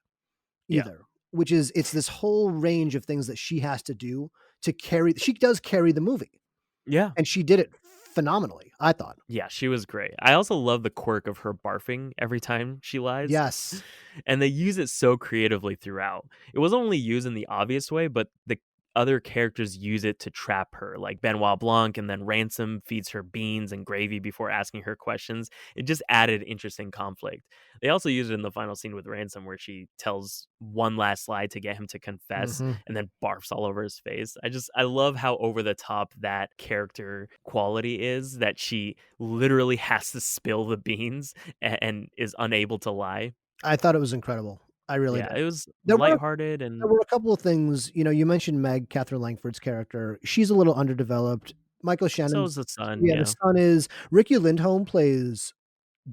Yeah. either, which is it's this whole range of things that she has to do to carry she does carry the movie, Yeah. and she did it phenomenally, I thought. Yeah, she was great. I also love the quirk of her barfing every time she lies, Yes. and they use it so creatively throughout. It wasn't only used in the obvious way, but the other characters use it to trap her, like Benoit Blanc, and then Ransom feeds her beans and gravy before asking her questions. It just added interesting conflict. They also use it in the final scene with Ransom, where she tells one last lie to get him to confess Mhm. and then barfs all over his face. I love how over the top that character quality is, that she literally has to spill the beans and is unable to lie. I thought it was incredible. I really Yeah, did. it was There were lighthearted there and were a couple of things, you mentioned Meg, Catherine Langford's character. She's a little underdeveloped. Michael so is Shannon's the sun, yeah, the yeah. son is Ricky Lindholm plays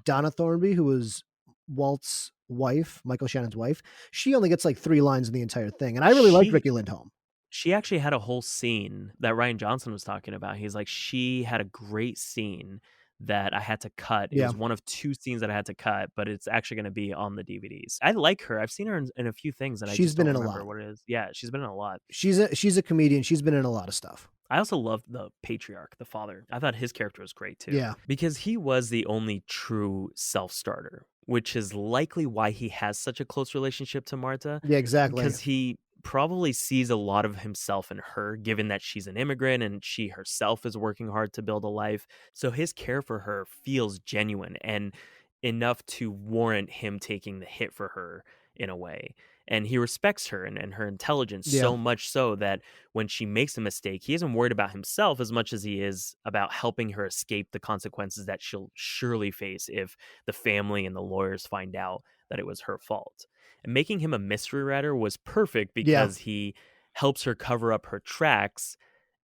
Donna Thornby, who was Walt's wife, Michael Shannon's wife. She only gets, like, 3 lines in the entire thing, and I really liked She Ricky Lindholm. she actually had a whole scene that Ryan Johnson was talking about. He's like, "She had a great scene that I had to cut. It Yeah. was one of 2 scenes that I had to cut, but it's actually gonna be on the DVDs." I like her. I've seen her in a few things, and I She's just been don't in a remember lot. what it is. Yeah, she's been in a lot. She's a comedian. She's been in a lot of stuff. I also loved the patriarch, the father. I thought his character was great too, Yeah. because he was the only true self-starter, which is likely why he has such a close relationship to Marta, Yeah, exactly. because he probably sees a lot of himself in her, given that she's an immigrant and she herself is working hard to build a life. So his care for her feels genuine and enough to warrant him taking the hit for her in a way. And he respects her and her intelligence Yeah. so much so that when she makes a mistake, he isn't worried about himself as much as he is about helping her escape the consequences that she'll surely face if the family and the lawyers find out that it was her fault. And making him a mystery writer was perfect Yeah. because he helps her cover up her tracks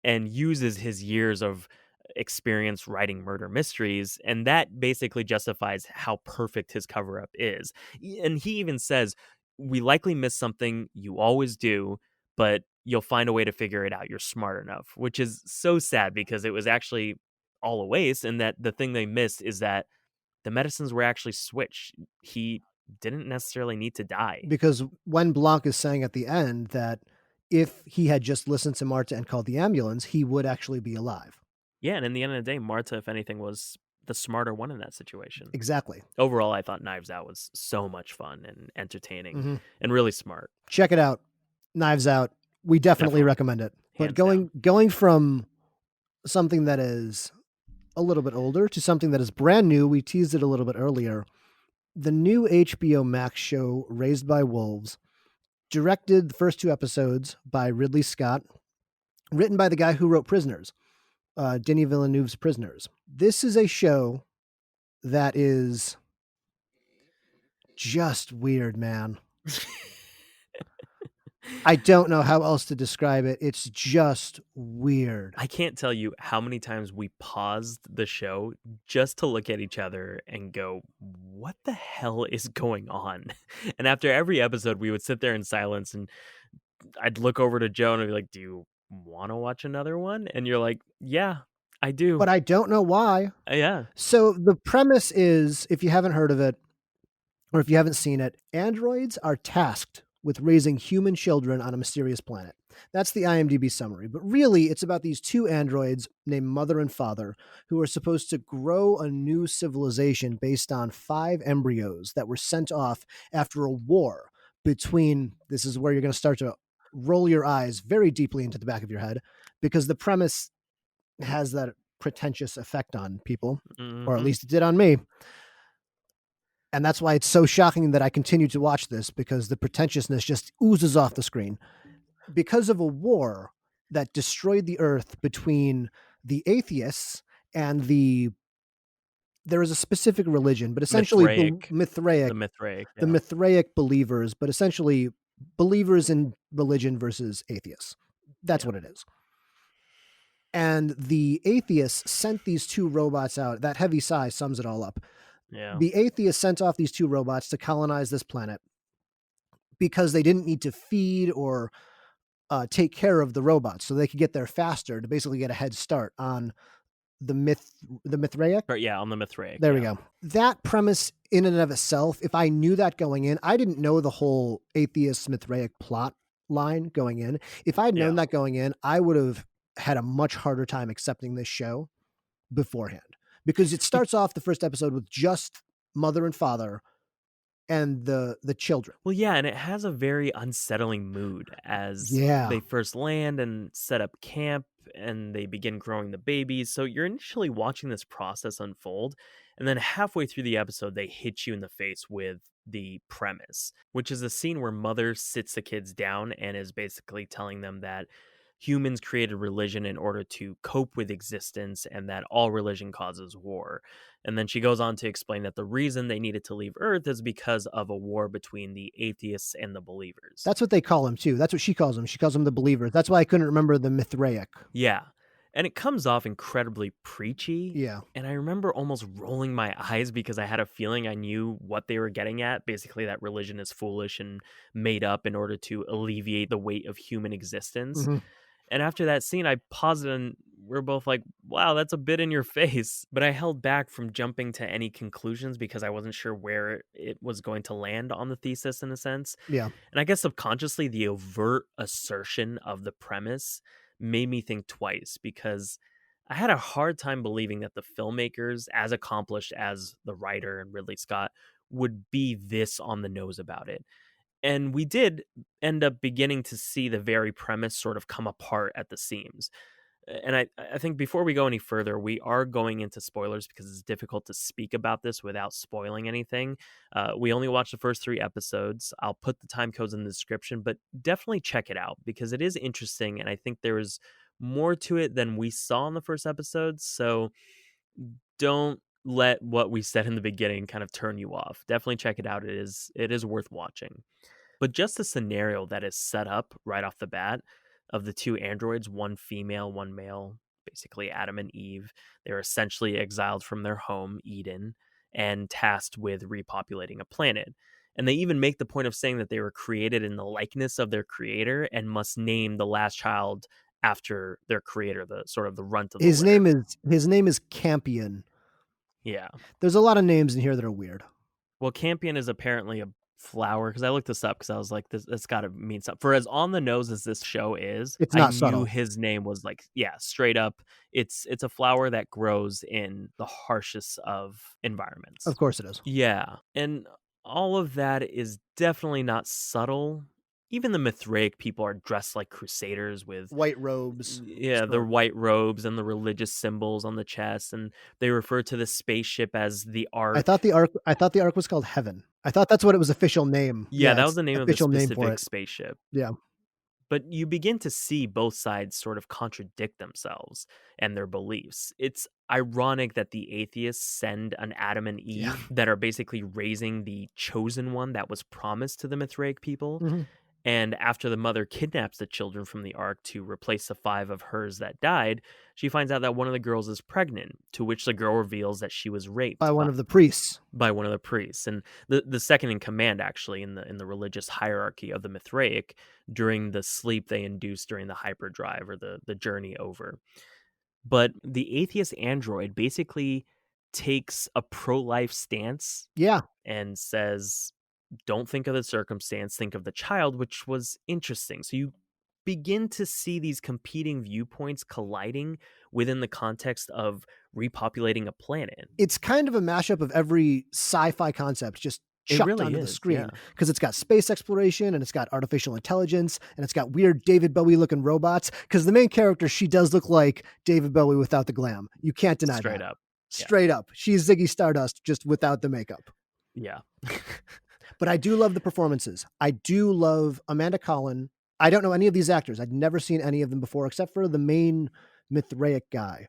and uses his years of experience writing murder mysteries, and that basically justifies how perfect his cover up is. And he even says, we likely missed something. You always do, but you'll find a way to figure it out. You're smart enough, which is so sad because it was actually all a waste. And that the thing they missed is that the medicines were actually switched. He didn't necessarily need to die. Because when Blanc is saying at the end that if he had just listened to Marta and called the ambulance, he would actually be alive. Yeah, and in the end of the day, Marta, if anything, was the smarter one in that situation. Exactly. Overall, I thought Knives Out was so much fun and entertaining Mhm. and really smart. Check it out. Knives Out. We definitely Definitely, recommend it. But hands down. going from something that is a little bit older to something that is brand new, we teased it a little bit earlier. The new HBO Max show Raised by Wolves, directed the first 2 episodes by Ridley Scott, written by the guy who wrote Prisoners, Denis Villeneuve's Prisoners. This is a show that is just weird, man. I don't know how else to describe it. It's just weird. I can't tell you how many times we paused the show just to look at each other and go, "What the hell is going on?" And after every episode, we would sit there in silence, and I'd look over to Joe and I'd be like, "Do you want to watch another one?" And you're like, "Yeah, I do." But I don't know why. Yeah, So the premise is, if you haven't heard of it, or if you haven't seen it, androids are tasked with raising human children on a mysterious planet. That's the IMDb summary. But really, it's about these 2 androids named Mother and Father who are supposed to grow a new civilization based on 5 embryos that were sent off after a war between, this is where you're going to start to roll your eyes very deeply into the back of your head, because the premise has that pretentious effect on people, or at hmm least it did on me. And that's why it's so shocking that I continue to watch this, because the pretentiousness just oozes off the screen. Because of a war that destroyed the earth between the atheists and there is a specific religion, but essentially Mithraic, Mithraic, the Mithraic, the yeah, Mithraic believers, but essentially believers in religion versus atheists. That's yeah, what it is. And the atheists sent these 2 robots out. That heavy sigh sums it all up. yeah. The atheists sent off these 2 robots to colonize this planet because they didn't need to feed or take care of the robots, so they could get there faster to basically get a head start on the Mithraic. But yeah, on the Mithraic, There we yeah, go. That premise in and of itself, if I knew that going in, I didn't know the whole atheist Mithraic plot line going in. If I'd known yeah. that going in, I would have had a much harder time accepting this show beforehand, because it Be- starts off the first episode with just Mother and Father and the children. Well, yeah, and it has a very unsettling mood as Yeah. they first land and set up camp and they begin growing the babies. So you're initially watching this process unfold, and then halfway through the episode, they hit you in the face with the premise, which is a scene where mother sits the kids down and is basically telling them that humans created religion in order to cope with existence and that all religion causes war. And then she goes on to explain that the reason they needed to leave Earth is because of a war between the atheists and the believers. That's what they call him too. That's what she calls them. She calls them the believers. That's why I couldn't remember the Mithraic. Yeah. And it comes off incredibly preachy. Yeah. And I remember almost rolling my eyes because I had a feeling I knew what they were getting at. Basically, that religion is foolish and made up in order to alleviate the weight of human existence. Mhm. And after that scene, I paused it and we're both like, wow, that's a bit in your face. But I held back from jumping to any conclusions because I wasn't sure where it was going to land on the thesis in a sense. Yeah. And I guess subconsciously, the overt assertion of the premise made me think twice because I had a hard time believing that the filmmakers, as accomplished as the writer and Ridley Scott, would be this on the nose about it. And we did end up beginning to see the very premise sort of come apart at the seams. And I think before we go any further, we are going into spoilers because it's difficult to speak about this without spoiling anything. We only watched the first 3 episodes. I'll put the time codes in the description, but definitely check it out because it is interesting. And I think there is more to it than we saw in the first episode. So don't let what we said in the beginning kind of turn you off. Definitely check it out. It is worth watching. But just the scenario that is set up right off the bat of the 2 androids, one female, one male, basically Adam and Eve, they're essentially exiled from their home, Eden, and tasked with repopulating a planet. And they even make the point of saying that they were created in the likeness of their creator and must name the last child after their creator, the sort of the runt of the litter. His name is Campion. Yeah. There's a lot of names in here that are weird. Well, campion is apparently a flower because I looked this up because I was like, this it's got to mean something. For as on the nose as this show is, It's I not knew subtle. his name was like, yeah, straight up. It's a flower that grows in the harshest of environments. Of course it is. Yeah, and all of that is definitely not subtle. Even the Mithraic people are dressed like crusaders with White robes. yeah, their Sure. white robes and the religious symbols on the chest, and they refer to the spaceship as the Ark. I thought the arc was called Heaven. I thought that's what it was official name. Yeah, Yeah, that was it's the name of the official name for specific it. spaceship. Yeah. But you begin to see both sides sort of contradict themselves and their beliefs. It's ironic that the atheists send an Adam and Yeah. Eve that are basically raising the chosen one that was promised to the Mithraic people. Mhm. And after the mother kidnaps the children from the ark to replace the 5 of hers that died, she finds out that one of the girls is pregnant, to which the girl reveals that she was By raped one of the priests. by one of the priests, and the second in command actually in the religious hierarchy of the Mithraic during the sleep they induce during the hyperdrive or the journey over. But the atheist android basically takes a pro-life stance Yeah. and says, don't think of the circumstance, think of the child, which was interesting. So you begin to see these competing viewpoints colliding within the context of repopulating a planet. It's kind of a mashup of every sci-fi concept just It chucked really onto the is, yeah. screen because it's got space exploration and it's got artificial intelligence and it's got weird David Bowie looking robots because the main character, she does look like David Bowie without the glam. You can't deny Straight that. up. Yeah. Straight up. She's Ziggy Stardust just without the makeup. Yeah. But I do love the performances. I do love Amanda Collin. I don't know any of these actors. I'd never seen any of them before except for the main Mithraic guy.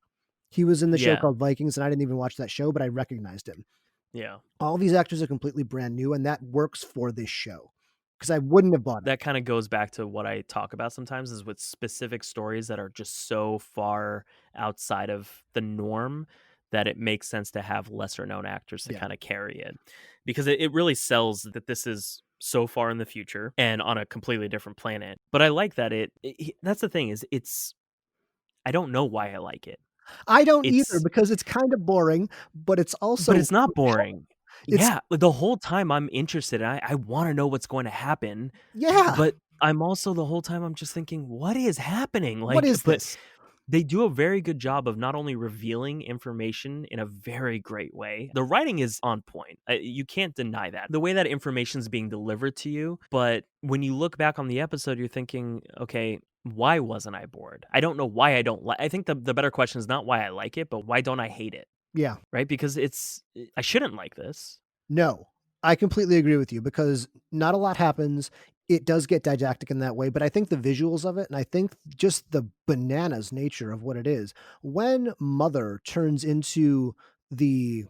He was in the show Yeah. called Vikings, and I didn't even watch that show, but I recognized him. Yeah. All these actors are completely brand new, and that works for this show because I wouldn't have bought it. That kind of goes back to what I talk about sometimes is with specific stories that are just so far outside of the norm that it makes sense to have lesser known actors to Yeah. kind of carry it because it really sells that this is so far in the future and on a completely different planet. But I like that that's the thing is I don't know why I like it. I don't either It's because it's kind of boring, but it's but also it's not compelling. boring. It's Yeah, like the whole time I'm interested. I want to know what's going to happen, yeah. but I'm also the whole time I'm just thinking, what is happening? What Like, is but this? they do a very good job of not only revealing information in a very great way. The writing is on point. You can't deny that. The way that information is being delivered to you, but when you look back on the episode, you're thinking, okay, why wasn't I bored? I don't know why I don't like. I think the better question is not why I like it, but why don't I hate it? Yeah. Right? Because I shouldn't like this. No, I completely agree with you because not a lot happens. It does get didactic in that way, but I think the visuals of it, and I think just the bananas nature of what it is, when Mother turns into the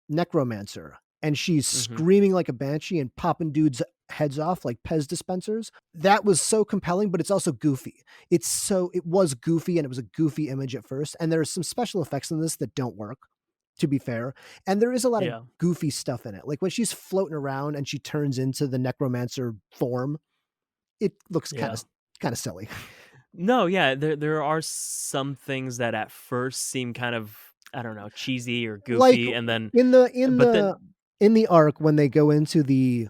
necromancer and she's Hmm. screaming like a banshee and popping dudes' heads off like Pez dispensers, that was so compelling, but it's also goofy. It was goofy and it was a goofy image at first. And there's some special effects in this that don't work, to be fair. And there is a lot of Yeah. goofy stuff in it. Like when she's floating around and she turns into the necromancer form, it looks Yeah. kind of silly. No, yeah, there are some things that at first seem kind of, I don't know, cheesy or Like goofy, and then in the in but the then in the arc when they go into the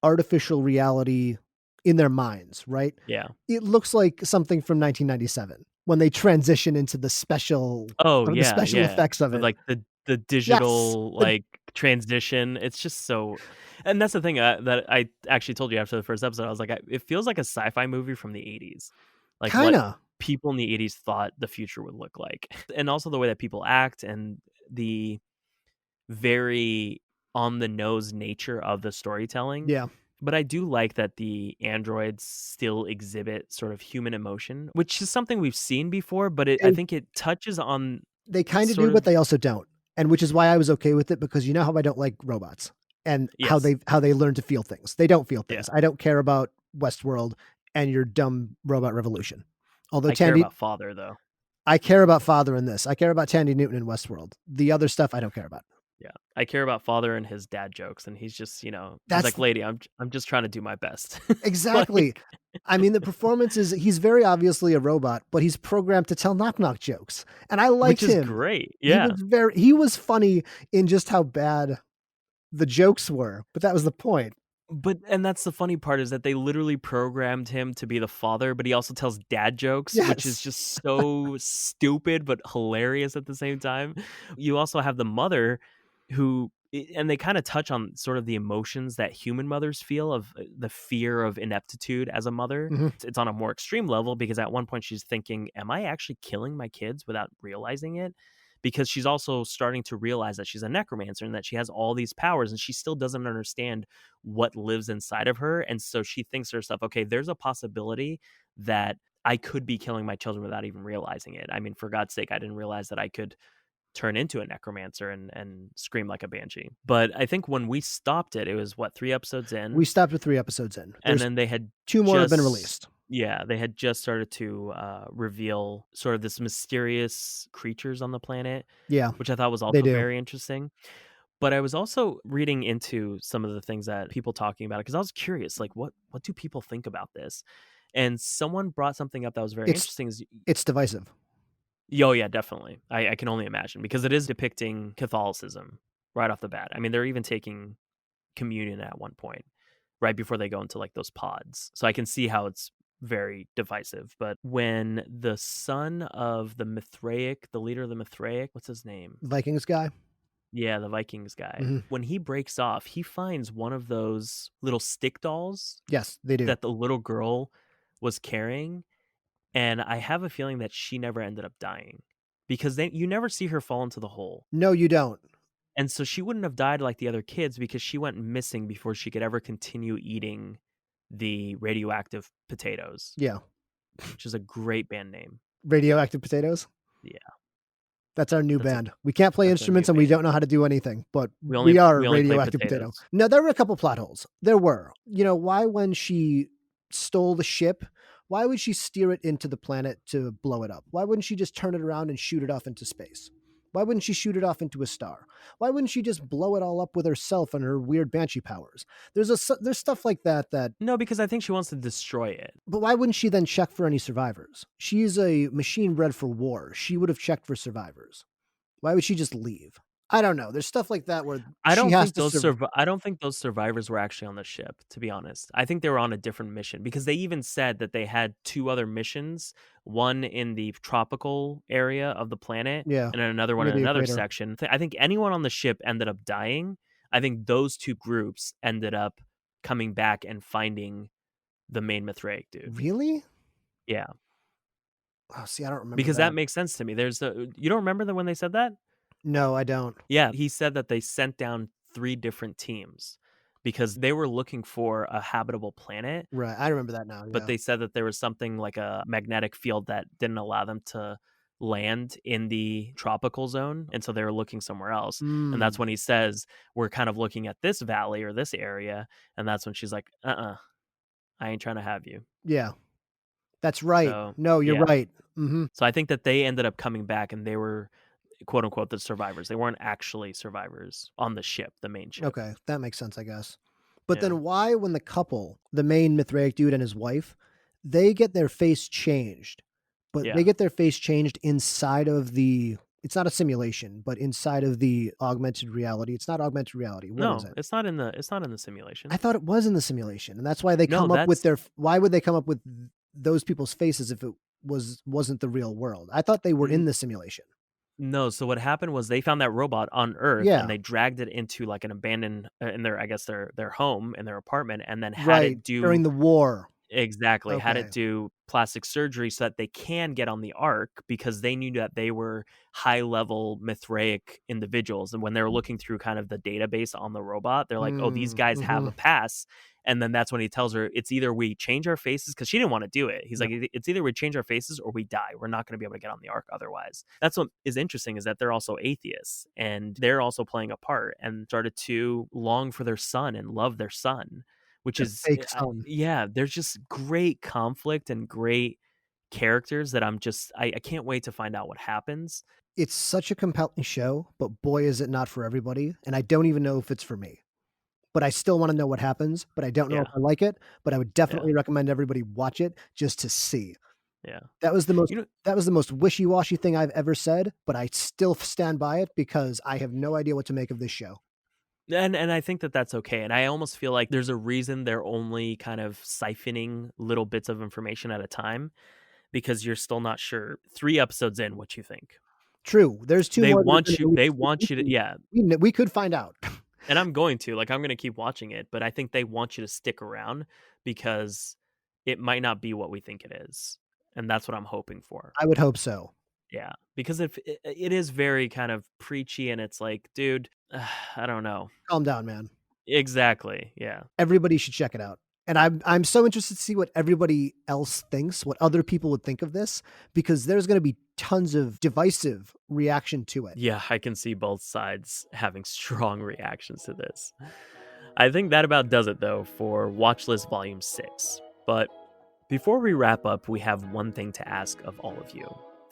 artificial reality in their minds, right? yeah. It looks like something from 1997 when they transition into the special Oh, or the yeah, special yeah. effects of With, it. like, the Yes. digital, like, transition, it's just so and that's the thing, that I actually told you after the first episode, I was like, I it feels like a sci-fi movie from the '80s, like, what Kinda. people in the '80s thought the future would look like, and also the way that people act and the very on the nose nature of the storytelling. Yeah. But I do like that the androids still exhibit sort of human emotion, which is something we've seen before, but I They think it touches on they kinda sort do, but of they also don't. And which is why I was okay with it because you know how I don't like robots and yes. how they learn to feel things. They don't feel Yeah. things. I don't care about Westworld and your dumb robot revolution. Although I care Tandy about father though. I care about Father in this. I care about Tandy Newton in Westworld. The other stuff I don't care about. Yeah. I care about father and his dad jokes, and he's just, he's That's like, "Lady, I'm just trying to do my best." exactly. Like, I mean, the performance is he's very obviously a robot, but he's programmed to tell knock knock jokes, and I which liked is him. great. He Yeah. was funny in just how bad the jokes were, but that was the point. And that's the funny part is that they literally programmed him to be the father, but he also tells dad jokes, which is Yes. just so stupid but hilarious at the same time. You also have the mother and they kind of touch on sort of the emotions that human mothers feel of the fear of ineptitude as a mother. Mhm. It's on a more extreme level because at one point she's thinking, "Am I actually killing my kids without realizing it?" Because she's also starting to realize that she's a necromancer and that she has all these powers and she still doesn't understand what lives inside of her. And so she thinks to herself, okay, there's a possibility that I could be killing my children without even realizing it. I mean, for God's sake, I didn't realize that I could turn into a necromancer and scream like a banshee. But I think when we stopped it, it was what, 3 episodes We in? stopped with 3 episodes in. And There's then they had 2 more have been just, released. yeah, they had just started to reveal sort of this mysterious creatures on the planet, Yeah, which I thought was they also do. very interesting. But I was also reading into some of the things that people talking about it because I was curious, like what do people think about this? And someone brought something up that was very It's interesting. Is it's divisive. yo, yeah, definitely. I can only imagine because it is depicting Catholicism right off the bat. I mean, they're even taking communion at one point, right before they go into like those pods. So I can see how it's very divisive. But when the son of the Mithraic, the leader of the Mithraic, what's his name? Vikings guy? Yeah, the Vikings guy. Mhm. When he breaks off, he finds one of those little stick dolls Yes, they do. that the little girl was carrying, and I have a feeling that she never ended up dying because then you never see her fall into the hole. No, you don't. And so she wouldn't have died like the other kids because she went missing before she could ever continue eating the radioactive potatoes, Yeah. which is a great band name. Radioactive Potatoes? Yeah, That's our new that's a band. We can't play that's our new instruments and we don't band. know how to do anything, but We only we are we only play Radioactive Potato. potatoes. No, there were a couple plot holes. There were. You know, why when she stole the ship, why would she steer it into the planet to blow it up? Why wouldn't she just turn it around and shoot it off into space? Why wouldn't she shoot it off into a star? Why wouldn't she just blow it all up with herself and her weird banshee powers? There's stuff like that. No, because I think she wants to destroy it. But why wouldn't she then check for any survivors? She's a machine bred for war. She would have checked for survivors. Why would she just leave? I don't know. There's stuff like that where she has to I don't think those survivors were actually on the ship, to be honest. I think they were on a different mission because they even said that they had 2 other missions, one in the tropical area of the planet yeah, and then another one near in the another equator. section. I think anyone on the ship ended up dying. I think those 2 groups ended up coming back and finding the main Mithraic dude. Really? Yeah, Oh, see, I don't remember because that that. makes sense to me. You don't remember that when they said that? No, I don't. Yeah, he said that they sent down 3 different teams because they were looking for a habitable planet, Right, I remember that now, but yeah. they said that there was something like a magnetic field that didn't allow them to land in the tropical zone, and so they were looking somewhere else, and that's Mm, when he says, "We're kind of looking at this valley or this area," and that's when she's like, I ain't trying to have you." yeah, that's right. So, No, you're yeah. right. Mhm. So I think that they ended up coming back and they were, quote, unquote, "the survivors." They weren't actually survivors on the ship, the main ship. Okay, that makes sense, I guess. But Yeah. then why when the couple, the main Mithraic dude and his wife, they get their face changed, but they Yeah. get their face changed inside of the it's not a simulation, but inside of the augmented reality. It's not augmented reality. What is No, it? it's not in the simulation. I thought it was in the simulation, and that's why they No, come up with that's their why would they come up with those people's faces if it wasn't the real world? I thought they were in n the simulation. no, so what happened was they found that robot on Earth, and Yeah, they dragged it into, like, an abandoned in their I guess, their home, in their apartment, and then had right, it do during the war. exactly, had it Okay. do plastic surgery so that they can get on the Ark because they knew that they were high-level Mithraic individuals, and when they were looking through kind of the database on the robot, they're like, "Oh, these Mm, guys have mhm. a pass," and then that's when he tells her, "It's either we change our faces because she didn't wanna do it. He's Yeah, like, It's either we change our faces or we die. We're not gonna be able to get on the Ark otherwise." That's what is interesting is that they're also atheists, and they're also playing a part and started to long for their son and love their son, which their is fake son. yeah, there's just great conflict and great characters that I can't wait to find out what happens. It's such a compelling show, but boy, is it not for everybody, and I don't even know if it's for me. But I still wanna know what happens, but I don't know if Yeah, I like it, but I would yeah, definitely recommend everybody watch it just to see. yeah. That was the most You know, that was the most wishy-washy thing I've ever said, but I still stand by it because I have no idea what to make of this show. and I think that that's okay, and I almost feel like there's a reason they're only kind of siphoning little bits of information at a time because you're still not sure 3 episodes in what you think. True, there's 2 more that have been They released this want week, you to and yeah, we could find out. and I'm going to, like, I'm gonna keep watching it, but I think they want you to stick around because it might not be what we think it is, and that's what I'm hoping for. I would hope so. Yeah, because if it is very kind of preachy and it's like, dude, I don't know. Calm down, man. Exactly, yeah. Everybody should check it out. And I'm so interested to see what everybody else thinks, what other people would think of this, because there's gonna be tons of divisive reaction to it. Yeah, I can see both sides having strong reactions to this. I think that about does it though for Watchlist Volume 6. But before we wrap up, we have one thing to ask of all of you.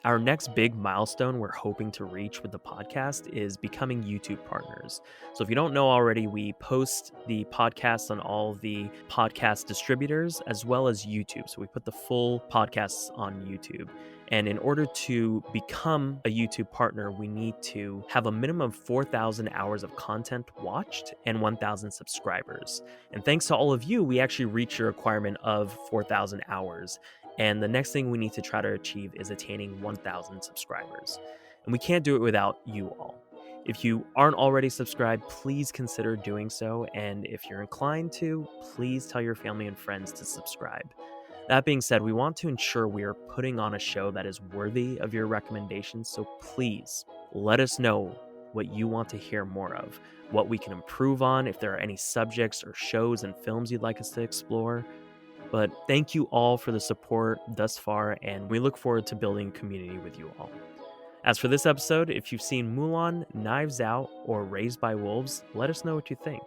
Our next big milestone we're hoping to reach with the podcast is becoming YouTube partners. So if you don't know already, we post the podcast on all the podcast distributors as well as YouTube. So we put the full podcasts on YouTube. And in order to become a YouTube partner, we need to have a minimum of 4,000 hours of content watched and 1,000 subscribers. And thanks to all of you, we actually reached a requirement of 4,000 hours. And the next thing we need to try to achieve is attaining 1,000 subscribers. And we can't do it without you all. If you aren't already subscribed, please consider doing so. And if you're inclined to, please tell your family and friends to subscribe. That being said, we want to ensure we are putting on a show that is worthy of your recommendations. So please let us know what you want to hear more of, what we can improve on, if there are any subjects or shows and films you'd like us to explore. But thank you all for the support thus far, and we look forward to building community with you all. As for this episode, if you've seen Mulan, Knives Out, or Raised by Wolves, let us know what you think.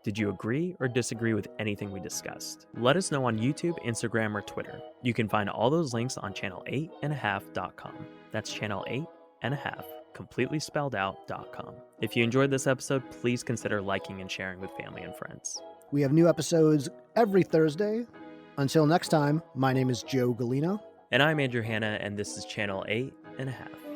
Did you agree or disagree with anything we discussed? Let us know on YouTube, Instagram, or Twitter. You can find all those links on channel8.5.com. That's channel8.5, completely spelled out.com. If you enjoyed this episode, please consider liking and sharing with family and friends. We have new episodes every Thursday. Until next time, my name is Joe Galino. And I'm Andrew Hanna, and this is Channel 8.5.